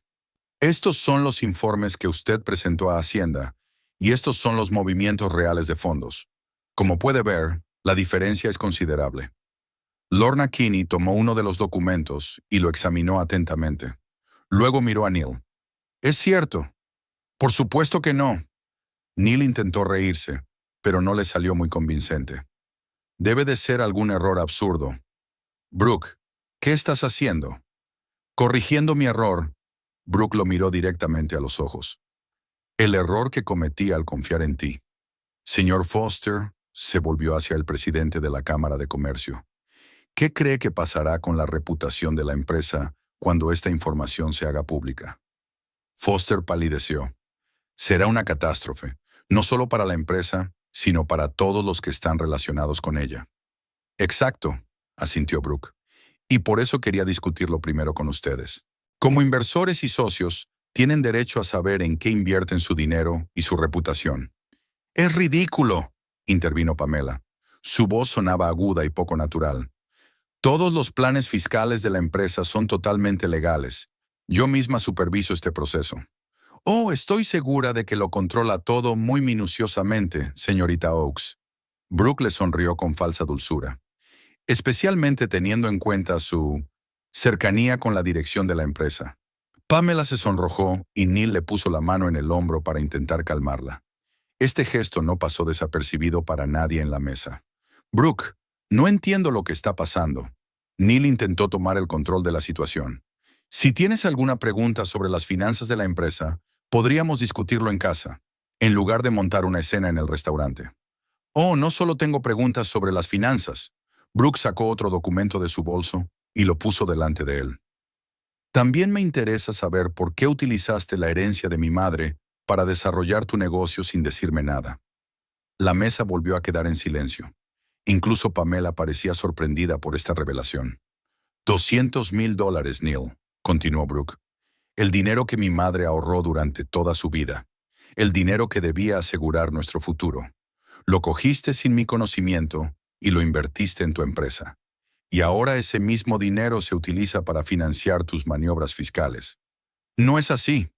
Estos son los informes que usted presentó a Hacienda, y estos son los movimientos reales de fondos. Como puede ver, la diferencia es considerable. Lorna Kinney tomó uno de los documentos y lo examinó atentamente. Luego miró a Neil. ¿Es cierto? Por supuesto que no. Neil intentó reírse, pero no le salió muy convincente. Debe de ser algún error absurdo. Brooke, ¿qué estás haciendo? Corrigiendo mi error. Brooke lo miró directamente a los ojos. El error que cometí al confiar en ti. Señor Foster, se volvió hacia el presidente de la Cámara de Comercio. ¿Qué cree que pasará con la reputación de la empresa cuando esta información se haga pública? Foster palideció. Será una catástrofe, no solo para la empresa, sino para todos los que están relacionados con ella. Exacto, asintió Brooke. Y por eso quería discutirlo primero con ustedes. Como inversores y socios, tienen derecho a saber en qué invierten su dinero y su reputación. Es ridículo, intervino Pamela. Su voz sonaba aguda y poco natural. Todos los planes fiscales de la empresa son totalmente legales. Yo misma superviso este proceso. Oh, estoy segura de que lo controla todo muy minuciosamente, señorita Oakes. Brooke le sonrió con falsa dulzura, especialmente teniendo en cuenta su cercanía con la dirección de la empresa. Pamela se sonrojó y Neil le puso la mano en el hombro para intentar calmarla. Este gesto no pasó desapercibido para nadie en la mesa. Brooke, no entiendo lo que está pasando. Neil intentó tomar el control de la situación. Si tienes alguna pregunta sobre las finanzas de la empresa, podríamos discutirlo en casa, en lugar de montar una escena en el restaurante. Oh, no solo tengo preguntas sobre las finanzas. Brooke sacó otro documento de su bolso y lo puso delante de él. También me interesa saber por qué utilizaste la herencia de mi madre para desarrollar tu negocio sin decirme nada. La mesa volvió a quedar en silencio. Incluso Pamela parecía sorprendida por esta revelación. $200,000, Neil, continuó Brooke. El dinero que mi madre ahorró durante toda su vida. El dinero que debía asegurar nuestro futuro. Lo cogiste sin mi conocimiento y lo invertiste en tu empresa. Y ahora ese mismo dinero se utiliza para financiar tus maniobras fiscales. No es así.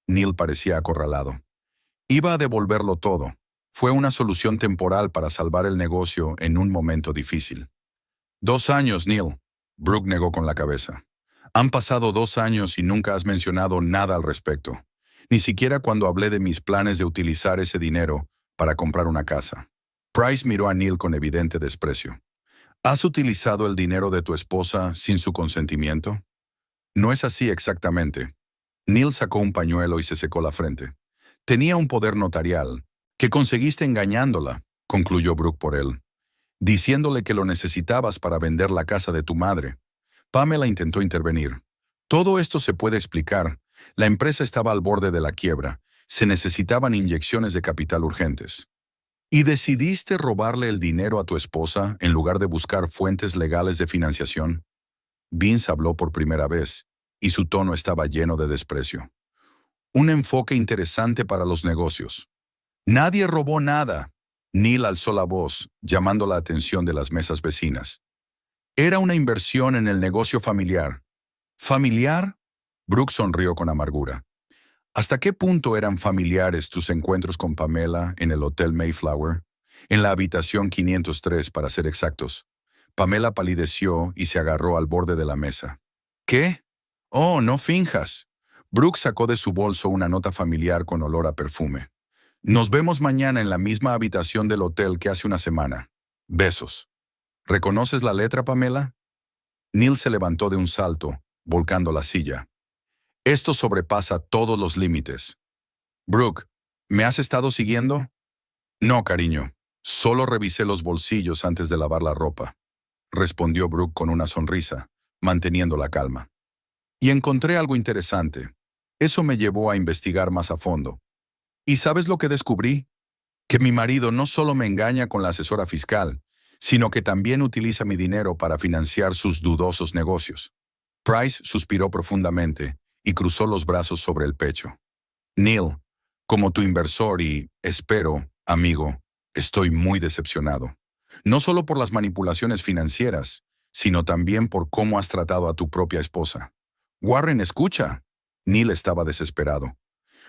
Neil parecía acorralado. Iba a devolverlo todo. Fue una solución temporal para salvar el negocio en un momento difícil. 2 años, Neil. Brooke negó con la cabeza. Han pasado 2 años y nunca has mencionado nada al respecto. Ni siquiera cuando hablé de mis planes de utilizar ese dinero para comprar una casa. Price miró a Neil con evidente desprecio. ¿Has utilizado el dinero de tu esposa sin su consentimiento? No es así exactamente. Neil sacó un pañuelo y se secó la frente. Tenía un poder notarial, que conseguiste engañándola, concluyó Brooke por él, diciéndole que lo necesitabas para vender la casa de tu madre. Pamela intentó intervenir. Todo esto se puede explicar. La empresa estaba al borde de la quiebra. Se necesitaban inyecciones de capital urgentes. ¿Y decidiste robarle el dinero a tu esposa en lugar de buscar fuentes legales de financiación? Vince habló por primera vez, y su tono estaba lleno de desprecio. Un enfoque interesante para los negocios. Nadie robó nada. Neil alzó la voz, llamando la atención de las mesas vecinas. Era una inversión en el negocio familiar. ¿Familiar? Brooke sonrió con amargura. ¿Hasta qué punto eran familiares tus encuentros con Pamela en el Hotel Mayflower? En la habitación 503, para ser exactos. Pamela palideció y se agarró al borde de la mesa. ¿Qué? Oh, no finjas. Brooke sacó de su bolso una nota familiar con olor a perfume. Nos vemos mañana en la misma habitación del hotel que hace una semana. Besos. ¿Reconoces la letra, Pamela? Neil se levantó de un salto, volcando la silla. Esto sobrepasa todos los límites. Brooke, ¿me has estado siguiendo? No, cariño. Solo revisé los bolsillos antes de lavar la ropa, respondió Brooke con una sonrisa, manteniendo la calma. Y encontré algo interesante. Eso me llevó a investigar más a fondo. ¿Y sabes lo que descubrí? Que mi marido no solo me engaña con la asesora fiscal, sino que también utiliza mi dinero para financiar sus dudosos negocios. Price suspiró profundamente y cruzó los brazos sobre el pecho. Neil, como tu inversor y, espero, amigo, estoy muy decepcionado. No solo por las manipulaciones financieras, sino también por cómo has tratado a tu propia esposa. Warren, escucha. Neil estaba desesperado.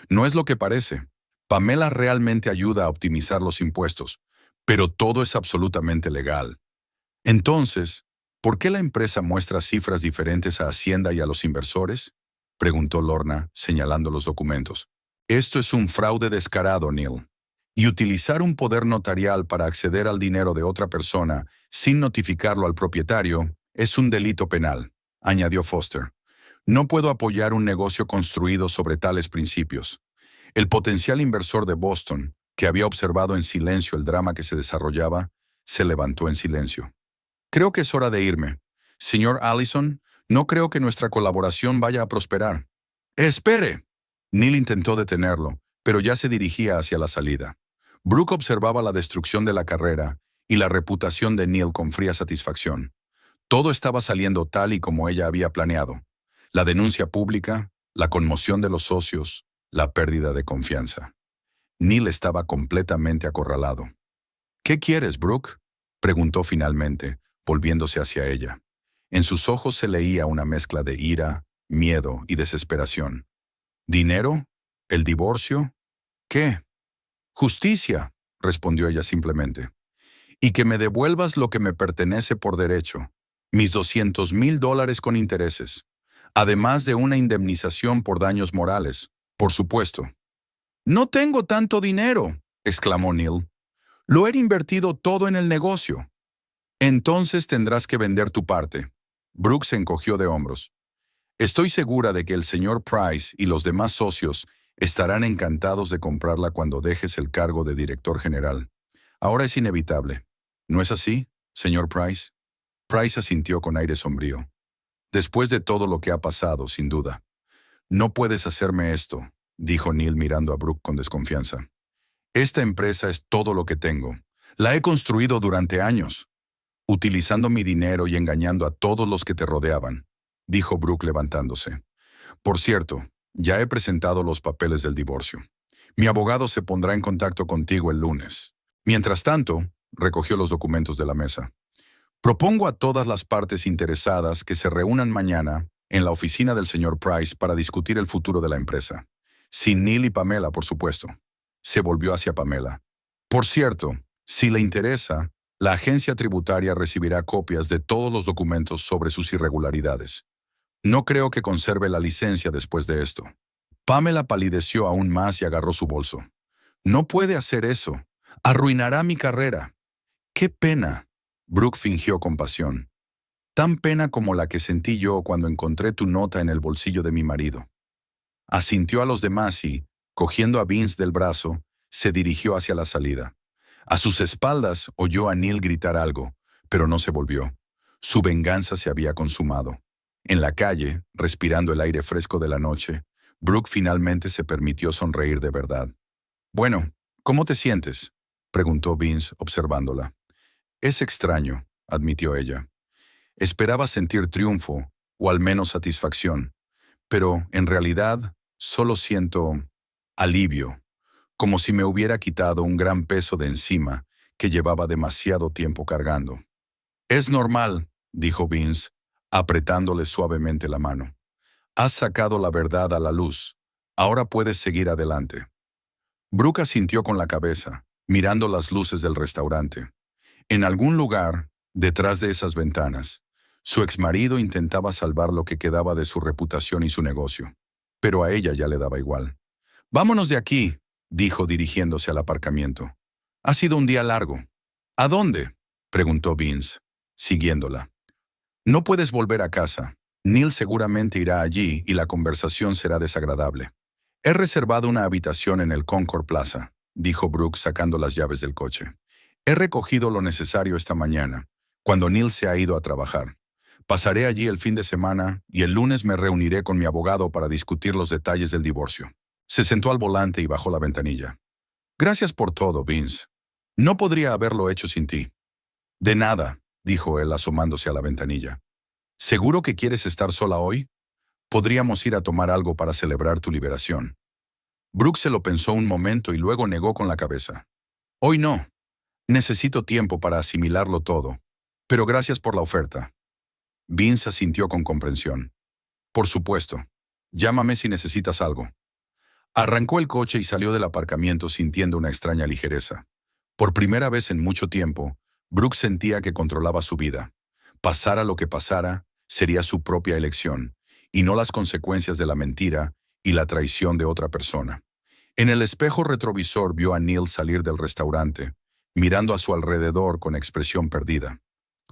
No es lo que parece. Pamela realmente ayuda a optimizar los impuestos, pero todo es absolutamente legal. Entonces, ¿por qué la empresa muestra cifras diferentes a Hacienda y a los inversores? Preguntó Lorna, señalando los documentos. Esto es un fraude descarado, Neil. Y utilizar un poder notarial para acceder al dinero de otra persona sin notificarlo al propietario es un delito penal, añadió Foster. No puedo apoyar un negocio construido sobre tales principios. El potencial inversor de Boston, que había observado en silencio el drama que se desarrollaba, se levantó en silencio. Creo que es hora de irme. Señor Allison, no creo que nuestra colaboración vaya a prosperar. ¡Espere! Neil intentó detenerlo, pero ya se dirigía hacia la salida. Brooke observaba la destrucción de la carrera y la reputación de Neil con fría satisfacción. Todo estaba saliendo tal y como ella había planeado. La denuncia pública, la conmoción de los socios, la pérdida de confianza. Neil estaba completamente acorralado. ¿Qué quieres, Brooke?, preguntó finalmente, volviéndose hacia ella. En sus ojos se leía una mezcla de ira, miedo y desesperación. ¿Dinero? ¿El divorcio? ¿Qué? Justicia, respondió ella simplemente. Y que me devuelvas lo que me pertenece por derecho, mis $200,000 con intereses, además de una indemnización por daños morales, por supuesto. No tengo tanto dinero, exclamó Neil. Lo he invertido todo en el negocio. Entonces tendrás que vender tu parte. Brooke se encogió de hombros. Estoy segura de que el señor Price y los demás socios estarán encantados de comprarla cuando dejes el cargo de director general. Ahora es inevitable. ¿No es así, señor Price? Price asintió con aire sombrío. Después de todo lo que ha pasado, sin duda. No puedes hacerme esto, dijo Neil mirando a Brooke con desconfianza. Esta empresa es todo lo que tengo. La he construido durante años, utilizando mi dinero y engañando a todos los que te rodeaban, dijo Brooke levantándose. Por cierto, ya he presentado los papeles del divorcio. Mi abogado se pondrá en contacto contigo el lunes. Mientras tanto, recogió los documentos de la mesa. Propongo a todas las partes interesadas que se reúnan mañana en la oficina del señor Price para discutir el futuro de la empresa. Sin Neil y Pamela, por supuesto. Se volvió hacia Pamela. Por cierto, si le interesa, la agencia tributaria recibirá copias de todos los documentos sobre sus irregularidades. No creo que conserve la licencia después de esto. Pamela palideció aún más y agarró su bolso. No puede hacer eso. Arruinará mi carrera. ¡Qué pena! Brooke fingió compasión. Tan pena como la que sentí yo cuando encontré tu nota en el bolsillo de mi marido. Asintió a los demás y, cogiendo a Vince del brazo, se dirigió hacia la salida. A sus espaldas oyó a Neil gritar algo, pero no se volvió. Su venganza se había consumado. En la calle, respirando el aire fresco de la noche, Brooke finalmente se permitió sonreír de verdad. Bueno, ¿cómo te sientes? preguntó Vince, observándola. Es extraño, admitió ella. Esperaba sentir triunfo, o al menos satisfacción, pero en realidad solo siento alivio, como si me hubiera quitado un gran peso de encima que llevaba demasiado tiempo cargando. Es normal, dijo Vince, apretándole suavemente la mano. Has sacado la verdad a la luz. Ahora puedes seguir adelante. Brooke asintió con la cabeza, mirando las luces del restaurante. En algún lugar, detrás de esas ventanas, su exmarido intentaba salvar lo que quedaba de su reputación y su negocio. Pero a ella ya le daba igual. Vámonos de aquí, dijo dirigiéndose al aparcamiento. Ha sido un día largo. ¿A dónde?, preguntó Vince, siguiéndola. No puedes volver a casa. Neil seguramente irá allí y la conversación será desagradable. He reservado una habitación en el Concord Plaza, dijo Brooke sacando las llaves del coche. He recogido lo necesario esta mañana, cuando Neil se ha ido a trabajar. Pasaré allí el fin de semana y el lunes me reuniré con mi abogado para discutir los detalles del divorcio. Se sentó al volante y bajó la ventanilla. Gracias por todo, Vince. No podría haberlo hecho sin ti. De nada, dijo él asomándose a la ventanilla. ¿Seguro que quieres estar sola hoy? Podríamos ir a tomar algo para celebrar tu liberación. Brooke se lo pensó un momento y luego negó con la cabeza. Hoy no. Necesito tiempo para asimilarlo todo. Pero gracias por la oferta. Vince asintió con comprensión. Por supuesto. Llámame si necesitas algo. Arrancó el coche y salió del aparcamiento sintiendo una extraña ligereza. Por primera vez en mucho tiempo, Brooke sentía que controlaba su vida. Pasara lo que pasara, sería su propia elección, y no las consecuencias de la mentira y la traición de otra persona. En el espejo retrovisor vio a Neil salir del restaurante, mirando a su alrededor con expresión perdida.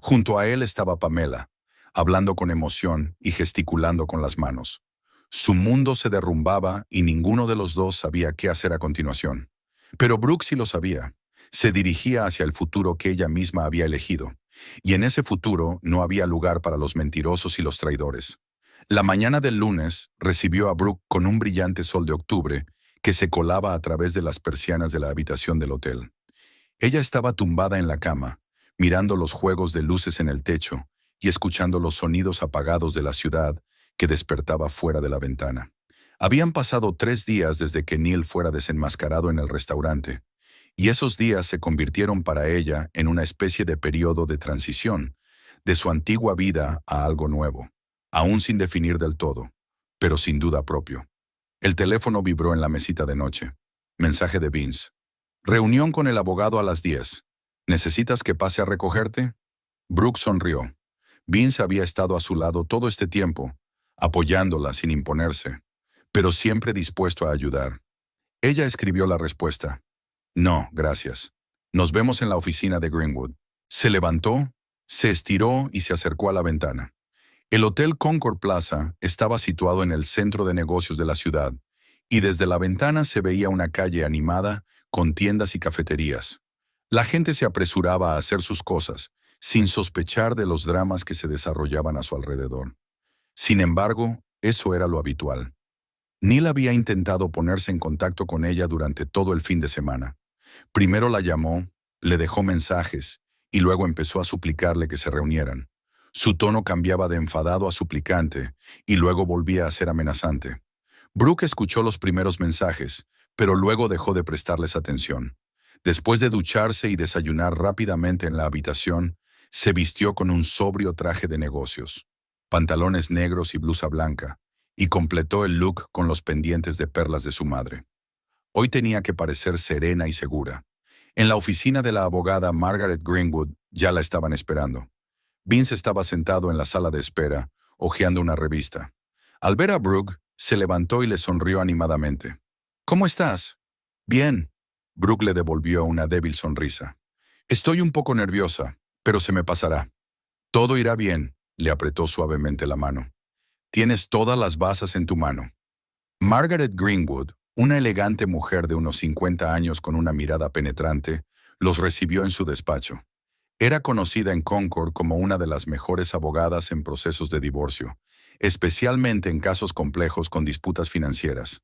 Junto a él estaba Pamela, hablando con emoción y gesticulando con las manos. Su mundo se derrumbaba y ninguno de los dos sabía qué hacer a continuación. Pero Brooke sí lo sabía. Se dirigía hacia el futuro que ella misma había elegido, y en ese futuro no había lugar para los mentirosos y los traidores. La mañana del lunes recibió a Brooke con un brillante sol de octubre que se colaba a través de las persianas de la habitación del hotel. Ella estaba tumbada en la cama, mirando los juegos de luces en el techo y escuchando los sonidos apagados de la ciudad que despertaba fuera de la ventana. Habían pasado 3 días desde que Neil fuera desenmascarado en el restaurante, y esos días se convirtieron para ella en una especie de periodo de transición, de su antigua vida a algo nuevo, aún sin definir del todo, pero sin duda propio. El teléfono vibró en la mesita de noche. Mensaje de Vince. Reunión con el abogado a las 10. ¿Necesitas que pase a recogerte? Brooke sonrió. Vince había estado a su lado todo este tiempo, apoyándola sin imponerse, pero siempre dispuesto a ayudar. Ella escribió la respuesta. No, gracias. Nos vemos en la oficina de Greenwood. Se levantó, se estiró y se acercó a la ventana. El Hotel Concord Plaza estaba situado en el centro de negocios de la ciudad, y desde la ventana se veía una calle animada con tiendas y cafeterías. La gente se apresuraba a hacer sus cosas, sin sospechar de los dramas que se desarrollaban a su alrededor. Sin embargo, eso era lo habitual. Neil había intentado ponerse en contacto con ella durante todo el fin de semana. Primero la llamó, le dejó mensajes, y luego empezó a suplicarle que se reunieran. Su tono cambiaba de enfadado a suplicante, y luego volvía a ser amenazante. Brooke escuchó los primeros mensajes, pero luego dejó de prestarles atención. Después de ducharse y desayunar rápidamente en la habitación, se vistió con un sobrio traje de negocios, pantalones negros y blusa blanca, y completó el look con los pendientes de perlas de su madre. Hoy tenía que parecer serena y segura. En la oficina de la abogada Margaret Greenwood ya la estaban esperando. Vince estaba sentado en la sala de espera, hojeando una revista. Al ver a Brooke, se levantó y le sonrió animadamente. ¿Cómo estás? Bien. Brooke le devolvió una débil sonrisa. Estoy un poco nerviosa, pero se me pasará. Todo irá bien, le apretó suavemente la mano. Tienes todas las bazas en tu mano. Margaret Greenwood, una elegante mujer de unos 50 años con una mirada penetrante, los recibió en su despacho. Era conocida en Concord como una de las mejores abogadas en procesos de divorcio, especialmente en casos complejos con disputas financieras.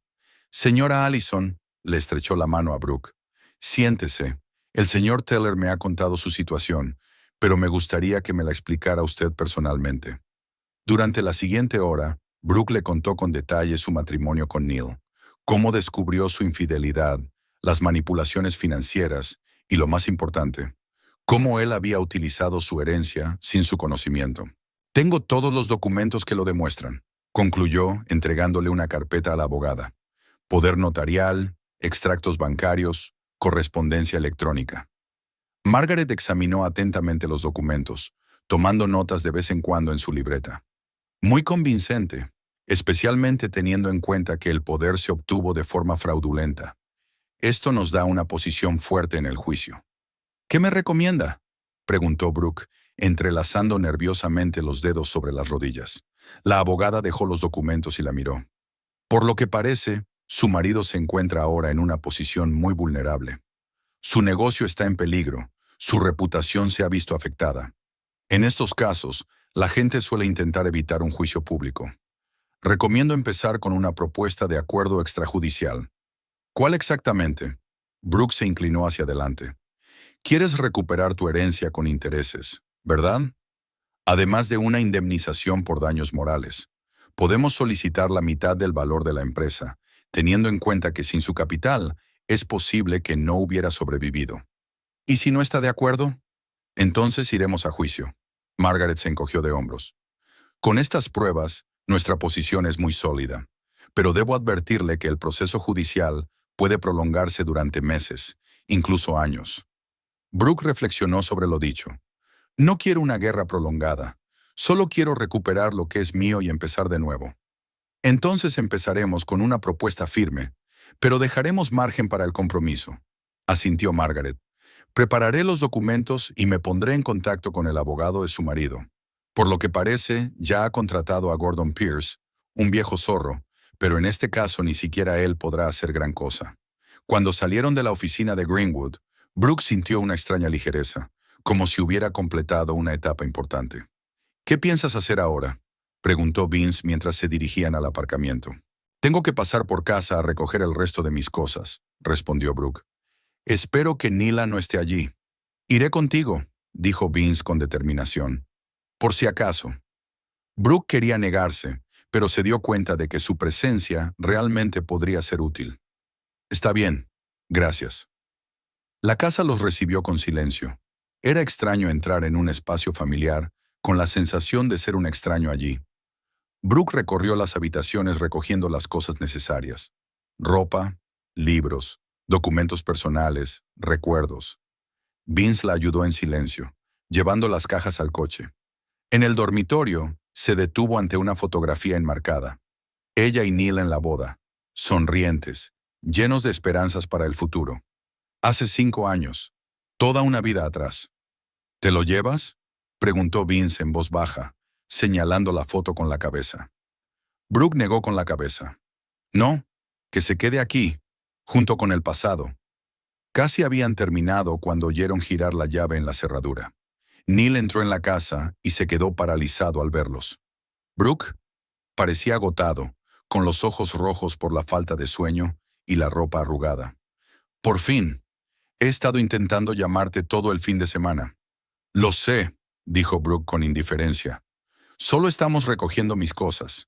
Señora Allison, le estrechó la mano a Brooke. Siéntese. El señor Teller me ha contado su situación, pero me gustaría que me la explicara usted personalmente. Durante la siguiente hora, Brooke le contó con detalle su matrimonio con Neil, cómo descubrió su infidelidad, las manipulaciones financieras y, lo más importante, cómo él había utilizado su herencia sin su conocimiento. Tengo todos los documentos que lo demuestran, concluyó entregándole una carpeta a la abogada. Poder notarial, extractos bancarios, correspondencia electrónica. Margaret examinó atentamente los documentos, tomando notas de vez en cuando en su libreta. Muy convincente, especialmente teniendo en cuenta que el poder se obtuvo de forma fraudulenta. Esto nos da una posición fuerte en el juicio. ¿Qué me recomienda?, preguntó Brooke, entrelazando nerviosamente los dedos sobre las rodillas. La abogada dejó los documentos y la miró. Por lo que parece, su marido se encuentra ahora en una posición muy vulnerable. Su negocio está en peligro, su reputación se ha visto afectada. En estos casos, la gente suele intentar evitar un juicio público. Recomiendo empezar con una propuesta de acuerdo extrajudicial. ¿Cuál exactamente? Brooke se inclinó hacia adelante. Quieres recuperar tu herencia con intereses, ¿verdad? Además de una indemnización por daños morales. Podemos solicitar la mitad del valor de la empresa, teniendo en cuenta que sin su capital es posible que no hubiera sobrevivido. ¿Y si no está de acuerdo? Entonces iremos a juicio. Margaret se encogió de hombros. Con estas pruebas, nuestra posición es muy sólida, pero debo advertirle que el proceso judicial puede prolongarse durante meses, incluso años. Brooke reflexionó sobre lo dicho. No quiero una guerra prolongada, solo quiero recuperar lo que es mío y empezar de nuevo. Entonces empezaremos con una propuesta firme, pero dejaremos margen para el compromiso, asintió Margaret. Prepararé los documentos y me pondré en contacto con el abogado de su marido. Por lo que parece, ya ha contratado a Gordon Pierce, un viejo zorro, pero en este caso ni siquiera él podrá hacer gran cosa. Cuando salieron de la oficina de Greenwood, Brooke sintió una extraña ligereza, como si hubiera completado una etapa importante. ¿Qué piensas hacer ahora?, preguntó Vince mientras se dirigían al aparcamiento. Tengo que pasar por casa a recoger el resto de mis cosas, respondió Brooke. Espero que Nila no esté allí. Iré contigo, dijo Vince con determinación. Por si acaso. Brooke quería negarse, pero se dio cuenta de que su presencia realmente podría ser útil. Está bien, gracias. La casa los recibió con silencio. Era extraño entrar en un espacio familiar con la sensación de ser un extraño allí. Brooke recorrió las habitaciones recogiendo las cosas necesarias. Ropa, libros, documentos personales, recuerdos. Vince la ayudó en silencio, llevando las cajas al coche. En el dormitorio, se detuvo ante una fotografía enmarcada. Ella y Neil en la boda, sonrientes, llenos de esperanzas para el futuro. Hace 5 años, toda una vida atrás. ¿Te lo llevas?, preguntó Vince en voz baja, señalando la foto con la cabeza. Brooke negó con la cabeza. No, que se quede aquí, junto con el pasado. Casi habían terminado cuando oyeron girar la llave en la cerradura. Neil entró en la casa y se quedó paralizado al verlos. Brooke parecía agotado, con los ojos rojos por la falta de sueño y la ropa arrugada. Por fin, he estado intentando llamarte todo el fin de semana. Lo sé, dijo Brooke con indiferencia. Solo estamos recogiendo mis cosas.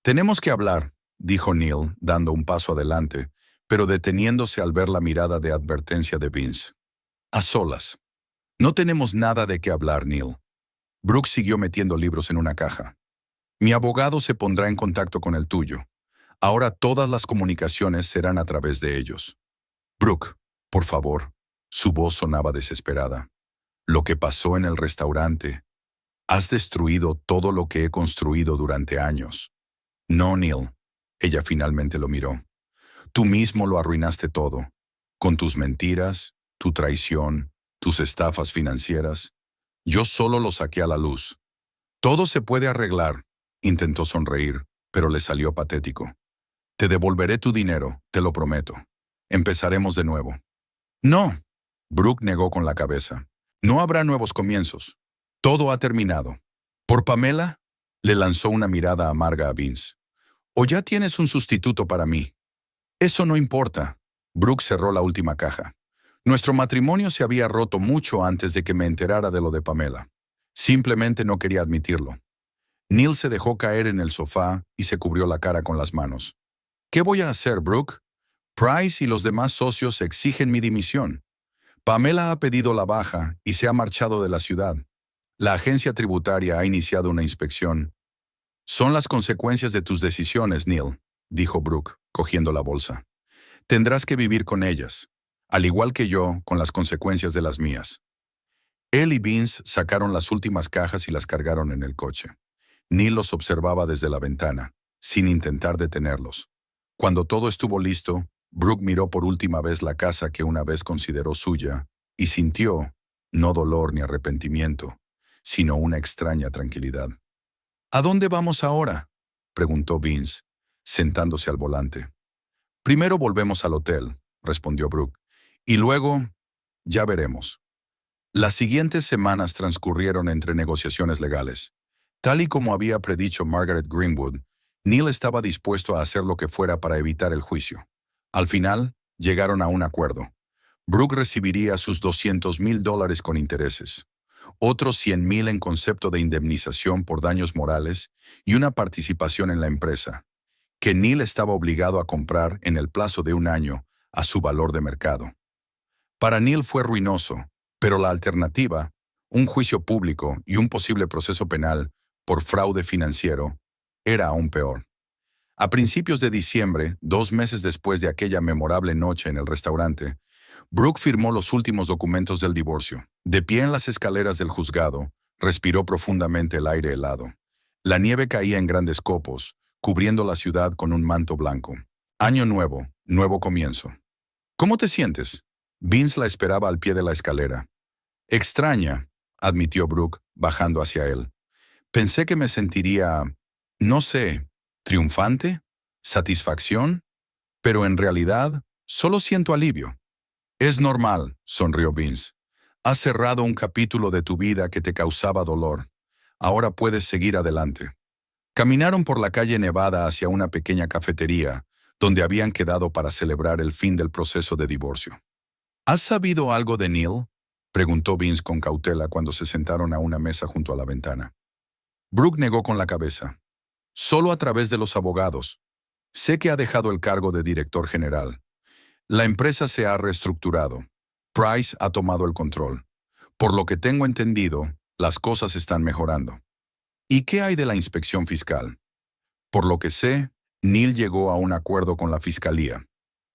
Tenemos que hablar, dijo Neil, dando un paso adelante, pero deteniéndose al ver la mirada de advertencia de Vince. A solas. No tenemos nada de qué hablar, Neil. Brooke siguió metiendo libros en una caja. Mi abogado se pondrá en contacto con el tuyo. Ahora todas las comunicaciones serán a través de ellos. Brooke, por favor. Su voz sonaba desesperada. Lo que pasó en el restaurante. Has destruido todo lo que he construido durante años. No, Neil. Ella finalmente lo miró. Tú mismo lo arruinaste todo. Con tus mentiras, tu traición, tus estafas financieras. Yo solo lo saqué a la luz. Todo se puede arreglar. Intentó sonreír, pero le salió patético. Te devolveré tu dinero, te lo prometo. Empezaremos de nuevo. No. Brooke negó con la cabeza. No habrá nuevos comienzos. Todo ha terminado. ¿Por Pamela? Le lanzó una mirada amarga a Vince. ¿O ya tienes un sustituto para mí? Eso no importa. Brooke cerró la última caja. Nuestro matrimonio se había roto mucho antes de que me enterara de lo de Pamela. Simplemente no quería admitirlo. Neil se dejó caer en el sofá y se cubrió la cara con las manos. ¿Qué voy a hacer, Brooke? Price y los demás socios exigen mi dimisión. Pamela ha pedido la baja y se ha marchado de la ciudad. La agencia tributaria ha iniciado una inspección. Son las consecuencias de tus decisiones, Neil, dijo Brooke, cogiendo la bolsa. Tendrás que vivir con ellas, al igual que yo, con las consecuencias de las mías. Él y Vince sacaron las últimas cajas y las cargaron en el coche. Neil los observaba desde la ventana, sin intentar detenerlos. Cuando todo estuvo listo, Brooke miró por última vez la casa que una vez consideró suya y sintió, no dolor ni arrepentimiento, sino una extraña tranquilidad. ¿A dónde vamos ahora?, preguntó Vince, sentándose al volante. Primero volvemos al hotel, respondió Brooke, y luego, ya veremos. Las siguientes semanas transcurrieron entre negociaciones legales. Tal y como había predicho Margaret Greenwood, Neil estaba dispuesto a hacer lo que fuera para evitar el juicio. Al final, llegaron a un acuerdo. Brooke recibiría sus $200,000 con intereses, otros $100,000 en concepto de indemnización por daños morales y una participación en la empresa, que Neil estaba obligado a comprar en el plazo de un año a su valor de mercado. Para Neil fue ruinoso, pero la alternativa, un juicio público y un posible proceso penal por fraude financiero, era aún peor. A principios de diciembre, 2 meses después de aquella memorable noche en el restaurante, Brooke firmó los últimos documentos del divorcio. De pie en las escaleras del juzgado, respiró profundamente el aire helado. La nieve caía en grandes copos, cubriendo la ciudad con un manto blanco. Año nuevo, nuevo comienzo. ¿Cómo te sientes? Vince la esperaba al pie de la escalera. Extraña, admitió Brooke, bajando hacia él. Pensé que me sentiría, no sé, triunfante, satisfacción, pero en realidad solo siento alivio. Es normal, sonrió Vince. Has cerrado un capítulo de tu vida que te causaba dolor. Ahora puedes seguir adelante. Caminaron por la calle Nevada hacia una pequeña cafetería, donde habían quedado para celebrar el fin del proceso de divorcio. ¿Has sabido algo de Neil?, preguntó Vince con cautela cuando se sentaron a una mesa junto a la ventana. Brooke negó con la cabeza. Solo a través de los abogados. Sé que ha dejado el cargo de director general. La empresa se ha reestructurado. Price ha tomado el control. Por lo que tengo entendido, las cosas están mejorando. ¿Y qué hay de la inspección fiscal? Por lo que sé, Neil llegó a un acuerdo con la fiscalía.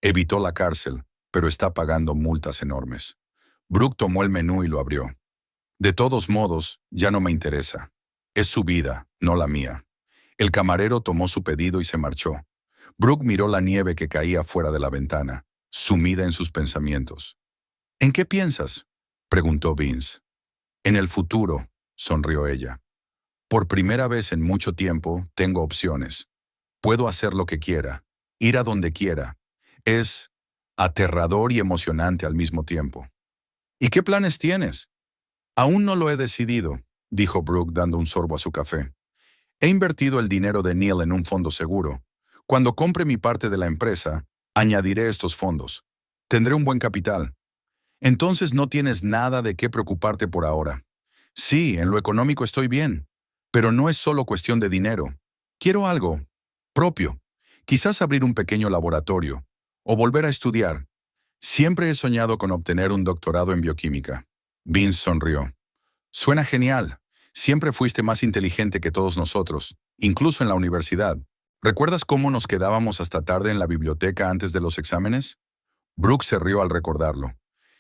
Evitó la cárcel, pero está pagando multas enormes. Brooke tomó el menú y lo abrió. De todos modos, ya no me interesa. Es su vida, no la mía. El camarero tomó su pedido y se marchó. Brooke miró la nieve que caía fuera de la ventana, sumida en sus pensamientos. ¿En qué piensas?, preguntó Vince. En el futuro, sonrió ella. Por primera vez en mucho tiempo, tengo opciones. Puedo hacer lo que quiera, ir a donde quiera. Es aterrador y emocionante al mismo tiempo. ¿Y qué planes tienes? Aún no lo he decidido, dijo Brooke dando un sorbo a su café. He invertido el dinero de Neil en un fondo seguro. Cuando compre mi parte de la empresa, añadiré estos fondos. Tendré un buen capital. Entonces no tienes nada de qué preocuparte por ahora. Sí, en lo económico estoy bien, pero no es solo cuestión de dinero. Quiero algo propio. Quizás abrir un pequeño laboratorio o volver a estudiar. Siempre he soñado con obtener un doctorado en bioquímica. Vince sonrió. Suena genial. Siempre fuiste más inteligente que todos nosotros, incluso en la universidad. ¿Recuerdas cómo nos quedábamos hasta tarde en la biblioteca antes de los exámenes? Brooke se rió al recordarlo.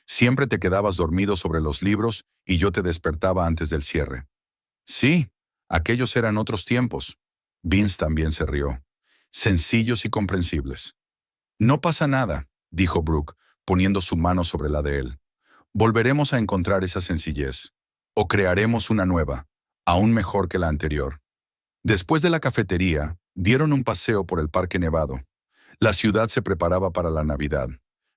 Siempre te quedabas dormido sobre los libros y yo te despertaba antes del cierre. Sí, aquellos eran otros tiempos. Vince también se rió. Sencillos y comprensibles. No pasa nada, dijo Brooke, poniendo su mano sobre la de él. Volveremos a encontrar esa sencillez. O crearemos una nueva, aún mejor que la anterior. Después de la cafetería, dieron un paseo por el Parque Nevado. La ciudad se preparaba para la Navidad.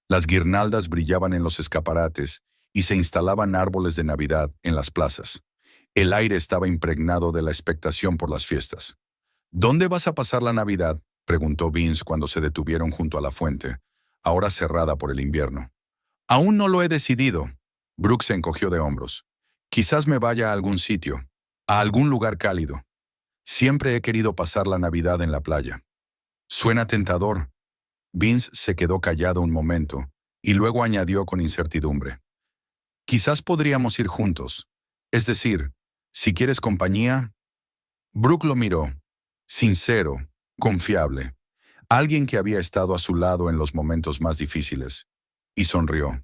Las guirnaldas brillaban en los escaparates y se instalaban árboles de Navidad en las plazas. El aire estaba impregnado de la expectación por las fiestas. ¿Dónde vas a pasar la Navidad?, preguntó Vince cuando se detuvieron junto a la fuente, ahora cerrada por el invierno. Aún no lo he decidido. Brooke se encogió de hombros. Quizás me vaya a algún sitio, a algún lugar cálido. Siempre he querido pasar la Navidad en la playa. Suena tentador. Vince se quedó callado un momento y luego añadió con incertidumbre. Quizás podríamos ir juntos. Es decir, si quieres compañía. Brooke lo miró. Sincero, confiable. Alguien que había estado a su lado en los momentos más difíciles. Y sonrió.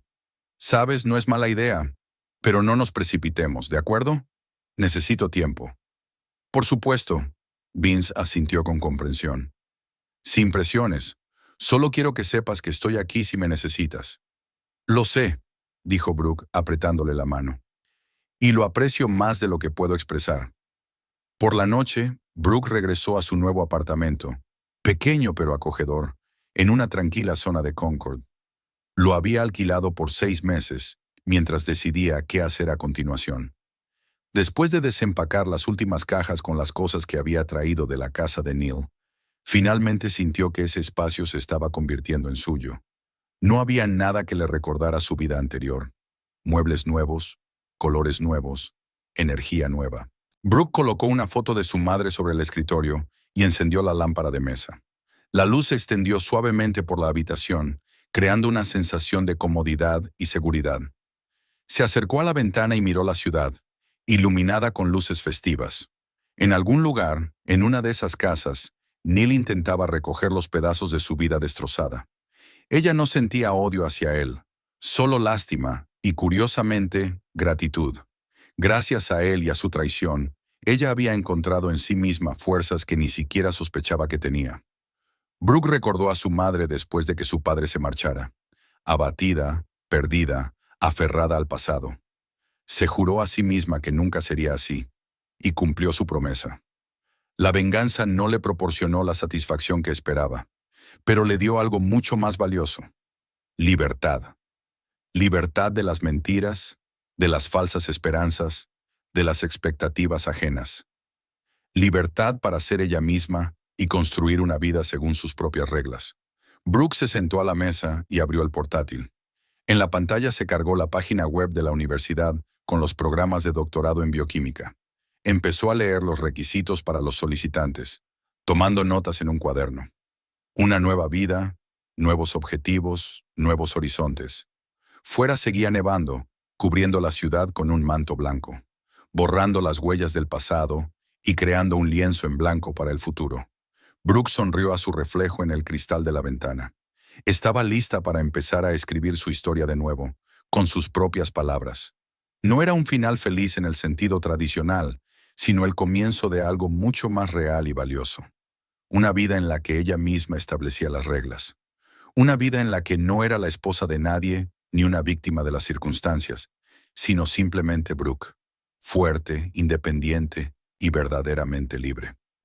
Sabes, no es mala idea, pero no nos precipitemos, ¿de acuerdo? Necesito tiempo. Por supuesto. Vince asintió con comprensión. Sin presiones. Solo quiero que sepas que estoy aquí si me necesitas. Lo sé, dijo Brooke, apretándole la mano. Y lo aprecio más de lo que puedo expresar. Por la noche, Brooke regresó a su nuevo apartamento, pequeño pero acogedor, en una tranquila zona de Concord. Lo había alquilado por 6 meses, mientras decidía qué hacer a continuación. Después de desempacar las últimas cajas con las cosas que había traído de la casa de Neil, finalmente sintió que ese espacio se estaba convirtiendo en suyo. No había nada que le recordara su vida anterior. Muebles nuevos, colores nuevos, energía nueva. Brooke colocó una foto de su madre sobre el escritorio y encendió la lámpara de mesa. La luz se extendió suavemente por la habitación, creando una sensación de comodidad y seguridad. Se acercó a la ventana y miró la ciudad, iluminada con luces festivas. En algún lugar, en una de esas casas, Neil intentaba recoger los pedazos de su vida destrozada. Ella no sentía odio hacia él, solo lástima y, curiosamente, gratitud. Gracias a él y a su traición, ella había encontrado en sí misma fuerzas que ni siquiera sospechaba que tenía. Brooke recordó a su madre después de que su padre se marchara, abatida, perdida, aferrada al pasado. Se juró a sí misma que nunca sería así, y cumplió su promesa. La venganza no le proporcionó la satisfacción que esperaba, pero le dio algo mucho más valioso: libertad. Libertad de las mentiras, de las falsas esperanzas, de las expectativas ajenas. Libertad para ser ella misma y construir una vida según sus propias reglas. Brooke se sentó a la mesa y abrió el portátil. En la pantalla se cargó la página web de la universidad con los programas de doctorado en bioquímica. Empezó a leer los requisitos para los solicitantes, tomando notas en un cuaderno. Una nueva vida, nuevos objetivos, nuevos horizontes. Fuera seguía nevando, cubriendo la ciudad con un manto blanco, borrando las huellas del pasado y creando un lienzo en blanco para el futuro. Brooke sonrió a su reflejo en el cristal de la ventana. Estaba lista para empezar a escribir su historia de nuevo, con sus propias palabras. No era un final feliz en el sentido tradicional, sino el comienzo de algo mucho más real y valioso. Una vida en la que ella misma establecía las reglas. Una vida en la que no era la esposa de nadie ni una víctima de las circunstancias, sino simplemente Brooke, fuerte, independiente y verdaderamente libre.